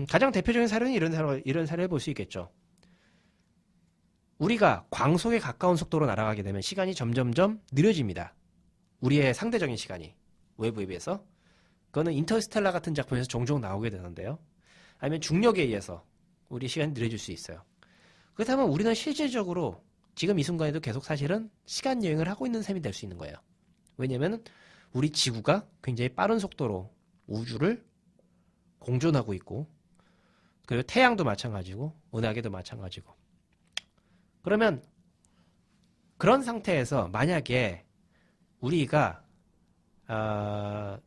가장 대표적인 사례는 이런 사례를 볼 수 있겠죠. 우리가 광속에 가까운 속도로 날아가게 되면 시간이 점점점 느려집니다. 우리의 상대적인 시간이 외부에 비해서. 그거는 인터스텔라 같은 작품에서 종종 나오게 되는데요. 아니면 중력에 의해서 우리 시간이 느려질 수 있어요. 그렇다면 우리는 실질적으로 지금 이 순간에도 계속 사실은 시간 여행을 하고 있는 셈이 될 수 있는 거예요. 왜냐면 우리 지구가 굉장히 빠른 속도로 우주를 공존하고 있고 그리고 태양도 마찬가지고 은하계도 마찬가지고 그러면 그런 상태에서 만약에 우리가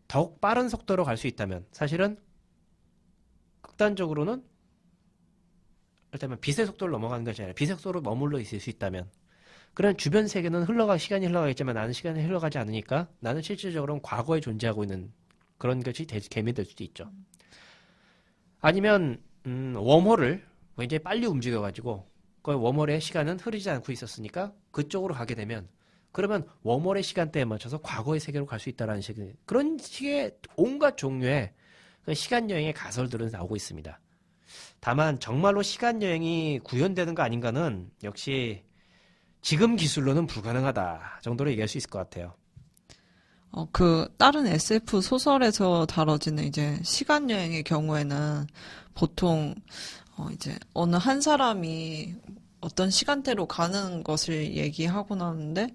더욱 빠른 속도로 갈 수 있다면 사실은 극단적으로는 일단 빛의 속도를 넘어가는 것이 아니라 빛의 속도로 머물러 있을 수 있다면 그런 주변 세계는 시간이 흘러가겠지만 나는 시간이 흘러가지 않으니까 나는 실질적으로는 과거에 존재하고 있는 그런 것이 개미될 수도 있죠. 아니면 웜홀을 굉장히 빨리 움직여가지고 그 웜홀의 시간은 흐르지 않고 있었으니까 그쪽으로 가게 되면 그러면 웜홀의 시간대에 맞춰서 과거의 세계로 갈 수 있다는 그런 식의 온갖 종류의 시간여행의 가설들은 나오고 있습니다. 다만 정말로 시간여행이 구현되는 거 아닌가는 역시 지금 기술로는 불가능하다 정도로 얘기할 수 있을 것 같아요. 다른 SF 소설에서 다뤄지는 이제 시간여행의 경우에는 보통, 이제 어느 한 사람이 어떤 시간대로 가는 것을 얘기하곤 하는데,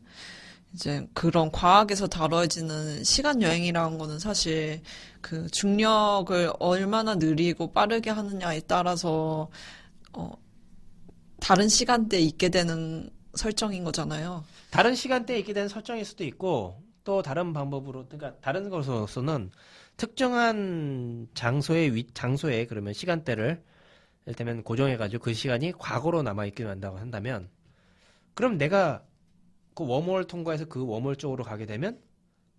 이제 그런 과학에서 다뤄지는 시간여행이라는 거는 사실 그 중력을 얼마나 느리고 빠르게 하느냐에 따라서, 다른 시간대에 있게 되는 설정인 거잖아요. 다른 시간대에 있게 되는 설정일 수도 있고, 또 다른 방법으로, 그러니까 다른 것으로서는 특정한 장소에 그러면 시간대를 이를테면 고정해가지고 그 시간이 과거로 남아있게 한다고 한다면, 그럼 내가 그 웜홀 통과해서 그 웜홀 쪽으로 가게 되면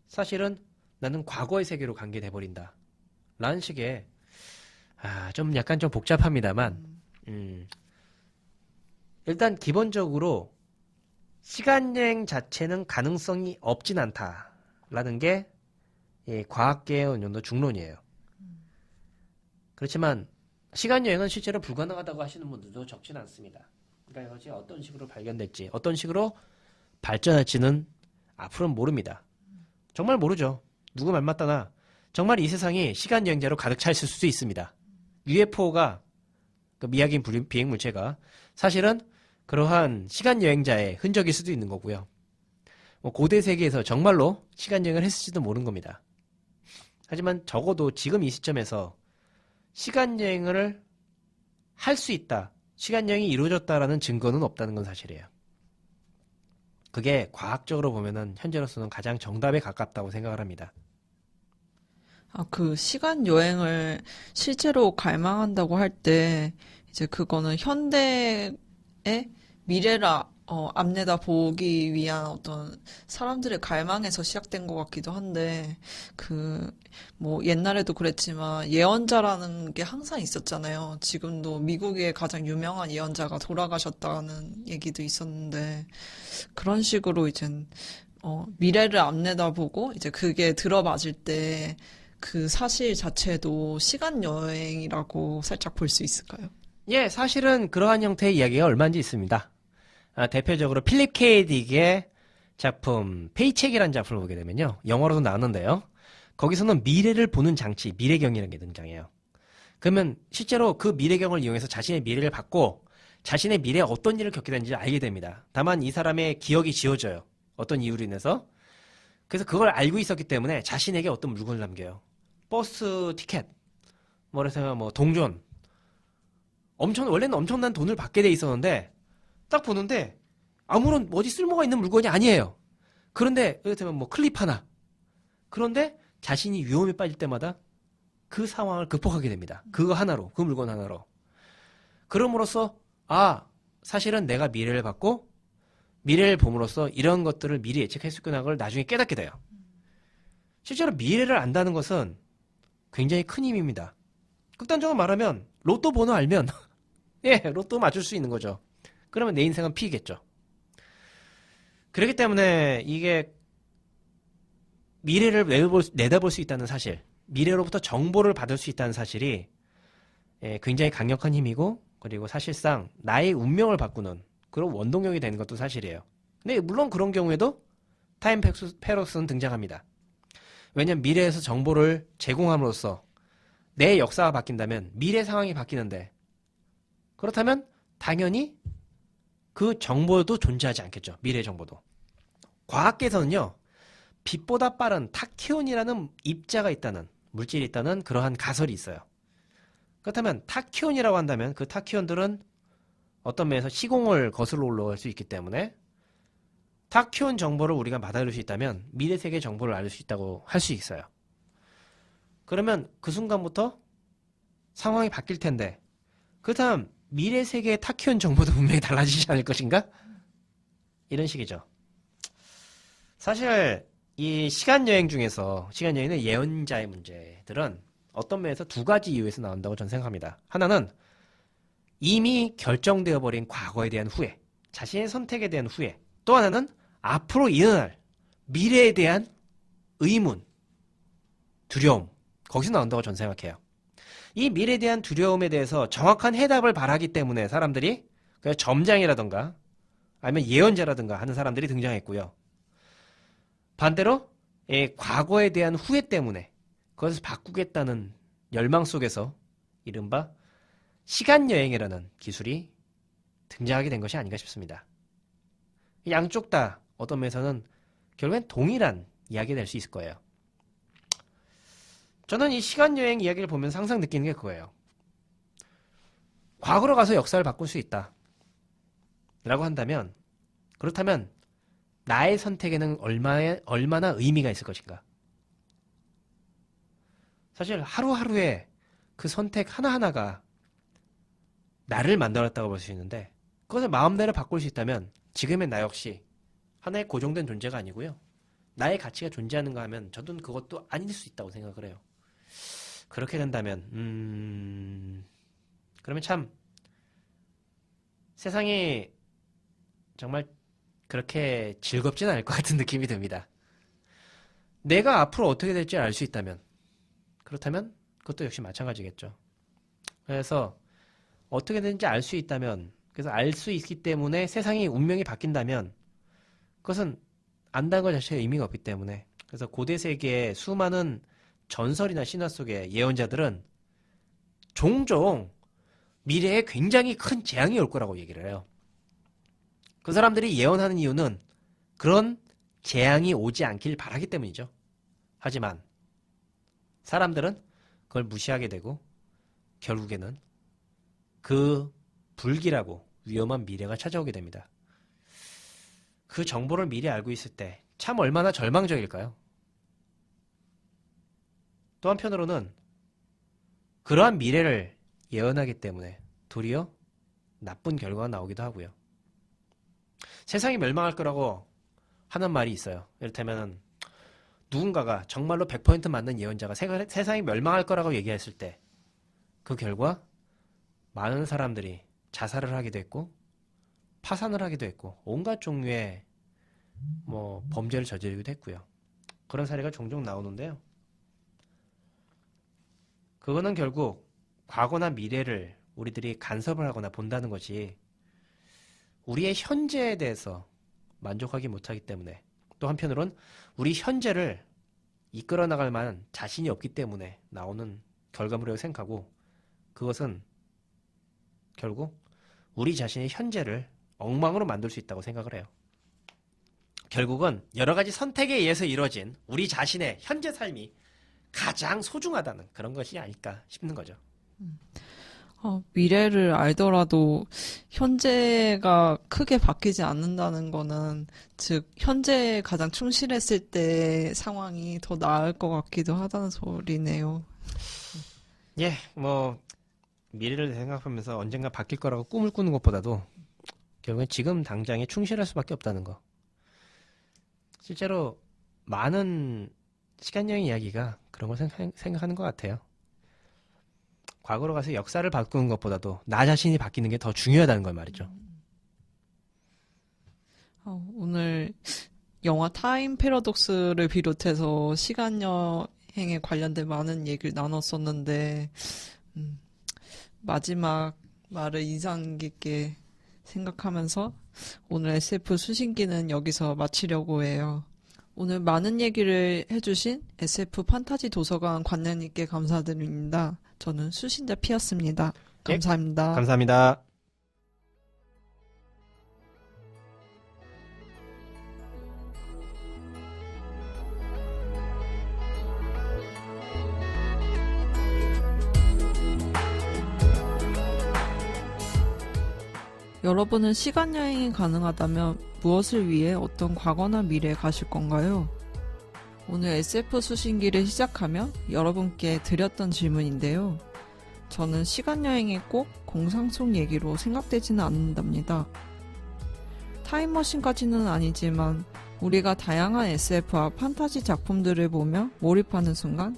사실은 나는 과거의 세계로 간 게 돼버린다. 라는 식의, 좀 약간 좀 복잡합니다만, 일단 기본적으로 시간여행 자체는 가능성이 없진 않다라는 게 과학계의 어느 정도 중론이에요. 그렇지만 시간여행은 실제로 불가능하다고 하시는 분들도 적진 않습니다. 그러니까 이것이 어떤 식으로 발견될지, 어떤 식으로 발전할지는 앞으로는 모릅니다. 정말 모르죠. 누구 말 맞다나 정말 이 세상이 시간여행자로 가득 차 있을 수도 있습니다. UFO가 그 미확인 비행 물체가 사실은 그러한 시간 여행자의 흔적일 수도 있는 거고요. 뭐 고대 세계에서 정말로 시간 여행을 했을지도 모르는 겁니다. 하지만 적어도 지금 이 시점에서 시간 여행을 할 수 있다, 시간 여행이 이루어졌다라는 증거는 없다는 건 사실이에요. 그게 과학적으로 보면은 현재로서는 가장 정답에 가깝다고 생각을 합니다. 아, 그 시간 여행을 실제로 갈망한다고 할 때, 이제 그거는 현대의 미래를 앞내다 보기 위한 어떤 사람들의 갈망에서 시작된 것 같기도 한데, 뭐 옛날에도 그랬지만 예언자라는 게 항상 있었잖아요. 지금도 미국의 가장 유명한 예언자가 돌아가셨다는 얘기도 있었는데, 그런 식으로 이젠, 미래를 앞내다 보고, 이제 그게 들어맞을 때, 그 사실 자체도 시간 여행이라고 살짝 볼 수 있을까요? 예, 사실은 그러한 형태의 이야기가 얼마인지 있습니다. 대표적으로 필립 K. 딕의 작품 페이첵이라는 작품을 보게 되면요, 영어로도 나왔는데요, 거기서는 미래를 보는 장치, 미래경이라는 게 등장해요. 그러면 실제로 그 미래경을 이용해서 자신의 미래를 받고 자신의 미래에 어떤 일을 겪게 되는지 알게 됩니다. 다만 이 사람의 기억이 지워져요. 어떤 이유로 인해서. 그래서 그걸 알고 있었기 때문에 자신에게 어떤 물건을 남겨요. 버스 티켓, 그래서 뭐 동전, 원래는 엄청난 돈을 받게 돼 있었는데 딱 보는데 아무런 어디 쓸모가 있는 물건이 아니에요. 그런데 이를테면 뭐 클립 하나. 그런데 자신이 위험에 빠질 때마다 그 상황을 극복하게 됩니다. 그거 하나로, 그 물건 하나로. 그럼으로써 사실은 내가 미래를 받고 미래를 봄으로써 이런 것들을 미리 예측할 수 있구나 걸 나중에 깨닫게 돼요. 실제로 미래를 안다는 것은 굉장히 큰 힘입니다. 극단적으로 말하면 로또 번호 알면 예, 로또 맞출 수 있는 거죠. 그러면 내 인생은 피겠죠. 그렇기 때문에 이게 미래를 내다볼 수 있다는 사실, 미래로부터 정보를 받을 수 있다는 사실이 굉장히 강력한 힘이고, 그리고 사실상 나의 운명을 바꾸는 그런 원동력이 되는 것도 사실이에요. 근데 물론 그런 경우에도 타임 패러독스는 등장합니다. 왜냐면 미래에서 정보를 제공함으로써 내 역사가 바뀐다면 미래 상황이 바뀌는데, 그렇다면 당연히 그 정보도 존재하지 않겠죠. 미래 정보도. 과학계에서는요, 빛보다 빠른 타키온이라는 입자가 있다는, 물질이 있다는 그러한 가설이 있어요. 그렇다면 타키온이라고 한다면 그 타키온들은 어떤 면에서 시공을 거슬러 올라갈 수 있기 때문에 타키온 정보를 우리가 받아들일 수 있다면 미래 세계 정보를 알 수 있다고 할 수 있어요. 그러면 그 순간부터 상황이 바뀔 텐데, 그렇다면 미래 세계의 타키온 정보도 분명히 달라지지 않을 것인가? 이런 식이죠. 사실 이 시간여행 중에서, 시간여행의 예언자의 문제들은 어떤 면에서 두 가지 이유에서 나온다고 저는 생각합니다. 하나는 이미 결정되어 버린 과거에 대한 후회, 자신의 선택에 대한 후회. 또 하나는 앞으로 일어날 미래에 대한 의문, 두려움. 거기서 나온다고 저는 생각해요. 이 미래에 대한 두려움에 대해서 정확한 해답을 바라기 때문에 사람들이 그냥 점장이라든가 아니면 예언자라든가 하는 사람들이 등장했고요. 반대로 과거에 대한 후회 때문에 그것을 바꾸겠다는 열망 속에서 이른바 시간여행이라는 기술이 등장하게 된 것이 아닌가 싶습니다. 양쪽 다 어떤 면에서는 결국엔 동일한 이야기가 될 수 있을 거예요. 저는 이 시간여행 이야기를 보면서 항상 느끼는 게 그거예요. 과거로 가서 역사를 바꿀 수 있다 라고 한다면, 그렇다면 나의 선택에는 얼마나 의미가 있을 것인가. 사실 하루하루의 그 선택 하나하나가 나를 만들었다고 볼 수 있는데, 그것을 마음대로 바꿀 수 있다면 지금의 나 역시 하나의 고정된 존재가 아니고요, 나의 가치가 존재하는가 하면 저는 그것도 아닐 수 있다고 생각을 해요. 그렇게 된다면 그러면 참 세상이 정말 그렇게 즐겁진 않을 것 같은 느낌이 듭니다. 내가 앞으로 어떻게 될지 알 수 있다면, 그렇다면 그것도 역시 마찬가지겠죠. 그래서 어떻게 되는지 알 수 있다면, 그래서 알 수 있기 때문에 세상이 운명이 바뀐다면 그것은 안다는 것 자체에 의미가 없기 때문에, 그래서 고대 세계의 수많은 전설이나 신화 속의 예언자들은 종종 미래에 굉장히 큰 재앙이 올 거라고 얘기를 해요. 그 사람들이 예언하는 이유는 그런 재앙이 오지 않길 바라기 때문이죠. 하지만 사람들은 그걸 무시하게 되고 결국에는 그 불길하고 위험한 미래가 찾아오게 됩니다. 그 정보를 미리 알고 있을 때 참 얼마나 절망적일까요? 또 한편으로는 그러한 미래를 예언하기 때문에 도리어 나쁜 결과가 나오기도 하고요. 세상이 멸망할 거라고 하는 말이 있어요. 이를테면 누군가가 정말로 100% 맞는 예언자가 세상이 멸망할 거라고 얘기했을 때 그 결과 많은 사람들이 자살을 하기도 했고 파산을 하기도 했고 온갖 종류의 범죄를 저지르기도 했고요. 그런 사례가 종종 나오는데요. 그거는 결국 과거나 미래를 우리들이 간섭을 하거나 본다는 것이 우리의 현재에 대해서 만족하기 못하기 때문에 또 한편으론 우리 현재를 이끌어 나갈 만한 자신이 없기 때문에 나오는 결과물이라고 생각하고 그것은 결국 우리 자신의 현재를 엉망으로 만들 수 있다고 생각을 해요. 결국은 여러 가지 선택에 의해서 이루어진 우리 자신의 현재 삶이 가장 소중하다는 그런 것이 아닐까 싶는 거죠. 미래를 알더라도 현재가 크게 바뀌지 않는다는 거는 즉 현재에 가장 충실했을 때 상황이 더 나을 것 같기도 하다는 소리네요. 예, 미래를 생각하면서 언젠가 바뀔 거라고 꿈을 꾸는 것보다도 결국엔 지금 당장에 충실할 수밖에 없다는 거. 실제로 많은 시간여행 이야기가 그런 걸 생각하는 것 같아요. 과거로 가서 역사를 바꾸는 것보다도 나 자신이 바뀌는 게 더 중요하다는 걸 말이죠. 오늘 영화 타임 패러독스를 비롯해서 시간 여행에 관련된 많은 얘기를 나눴었는데 마지막 말을 인상 깊게 생각하면서 오늘 SF 수신기는 여기서 마치려고 해요. 오늘 많은 얘기를 해주신 SF 판타지 도서관 관장님께 감사드립니다. 저는 수신자 피였습니다. 감사합니다. 예, 감사합니다. 여러분은 시간여행이 가능하다면 무엇을 위해 어떤 과거나 미래에 가실 건가요? 오늘 SF 수신기를 시작하며 여러분께 드렸던 질문인데요. 저는 시간여행이 꼭 공상 속 얘기로 생각되지는 않는답니다. 타임머신까지는 아니지만 우리가 다양한 SF와 판타지 작품들을 보며 몰입하는 순간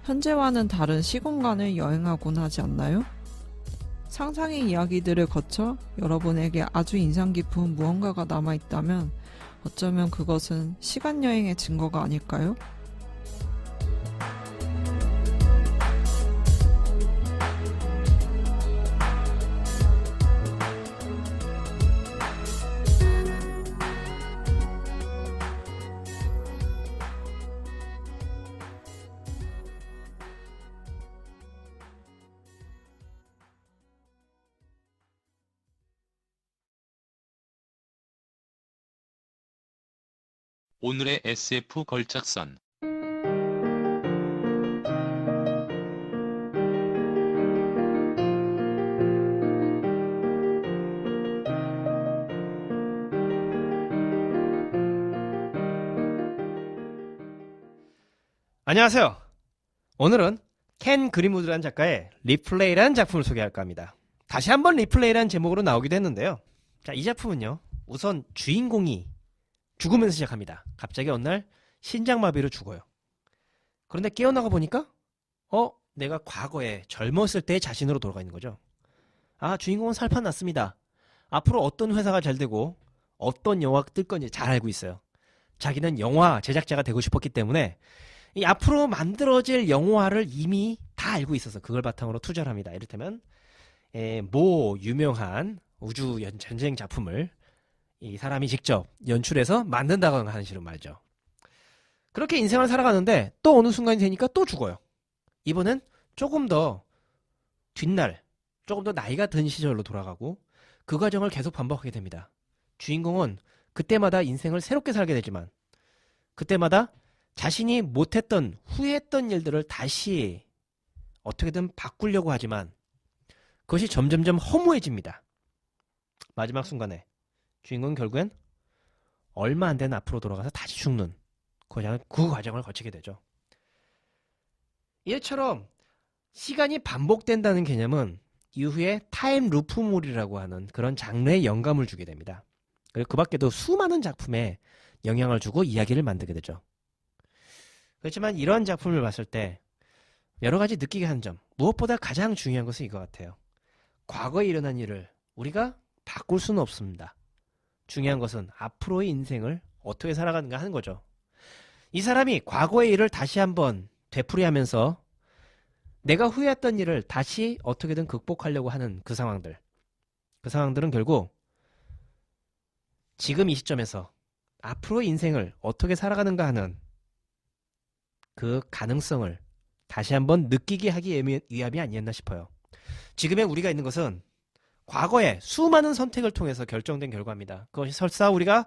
현재와는 다른 시공간을 여행하곤 하지 않나요? 상상의 이야기들을 거쳐 여러분에게 아주 인상 깊은 무언가가 남아있다면 어쩌면 그것은 시간여행의 증거가 아닐까요? 오늘의 SF 걸작선 안녕하세요. 오늘은 켄 그린우드라는 작가의 리플레이라는 작품을 소개할까 합니다. 다시 한번 리플레이라는 제목으로 나오기도 했는데요. 자, 이 작품은요. 우선 주인공이 죽으면서 시작합니다. 갑자기 어느 날 신장마비로 죽어요. 그런데 깨어나가 보니까 내가 과거에 젊었을 때의 자신으로 돌아가 있는 거죠. 아, 주인공은 살판났습니다. 앞으로 어떤 회사가 잘 되고 어떤 영화가 뜰 건지 잘 알고 있어요. 자기는 영화 제작자가 되고 싶었기 때문에 이 앞으로 만들어질 영화를 이미 다 알고 있어서 그걸 바탕으로 투자를 합니다. 이를테면 모 유명한 우주 전쟁 작품을 이 사람이 직접 연출해서 만든다거나 하는 식으로 말이죠. 그렇게 인생을 살아가는데 또 어느 순간이 되니까 또 죽어요. 이번엔 조금 더 뒷날 조금 더 나이가 든 시절로 돌아가고 그 과정을 계속 반복하게 됩니다. 주인공은 그때마다 인생을 새롭게 살게 되지만 그때마다 자신이 못했던 후회했던 일들을 다시 어떻게든 바꾸려고 하지만 그것이 점점점 허무해집니다. 마지막 순간에 주인공은 결국엔 얼마 안 된 앞으로 돌아가서 다시 죽는 그 과정을 거치게 되죠. 이처럼 시간이 반복된다는 개념은 이후에 타임 루프물이라고 하는 그런 장르의 영감을 주게 됩니다. 그리고 그 밖에도 수많은 작품에 영향을 주고 이야기를 만들게 되죠. 그렇지만 이런 작품을 봤을 때 여러 가지 느끼게 하는 점, 무엇보다 가장 중요한 것은 이거 같아요. 과거에 일어난 일을 우리가 바꿀 수는 없습니다. 중요한 것은 앞으로의 인생을 어떻게 살아가는가 하는 거죠. 이 사람이 과거의 일을 다시 한번 되풀이하면서 내가 후회했던 일을 다시 어떻게든 극복하려고 하는 그 상황들은 결국 지금 이 시점에서 앞으로의 인생을 어떻게 살아가는가 하는 그 가능성을 다시 한번 느끼게 하기 위함이 아니었나 싶어요. 지금의 우리가 있는 것은 과거의 수많은 선택을 통해서 결정된 결과입니다. 그것이 설사 우리가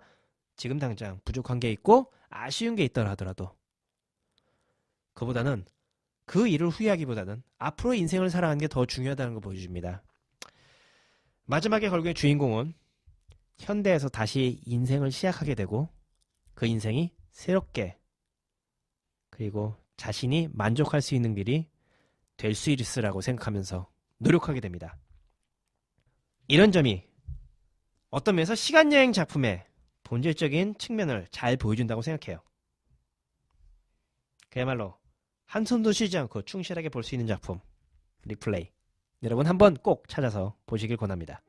지금 당장 부족한 게 있고 아쉬운 게 있더라 하더라도 그보다는 그 일을 후회하기보다는 앞으로 인생을 살아가는 게 더 중요하다는 걸 보여줍니다. 마지막에 결국에 주인공은 현대에서 다시 인생을 시작하게 되고 그 인생이 새롭게 그리고 자신이 만족할 수 있는 길이 될 수 있으라고 생각하면서 노력하게 됩니다. 이런 점이 어떤 면에서 시간여행 작품의 본질적인 측면을 잘 보여준다고 생각해요. 그야말로 한숨도 쉬지 않고 충실하게 볼 수 있는 작품 리플레이. 여러분 한번 꼭 찾아서 보시길 권합니다.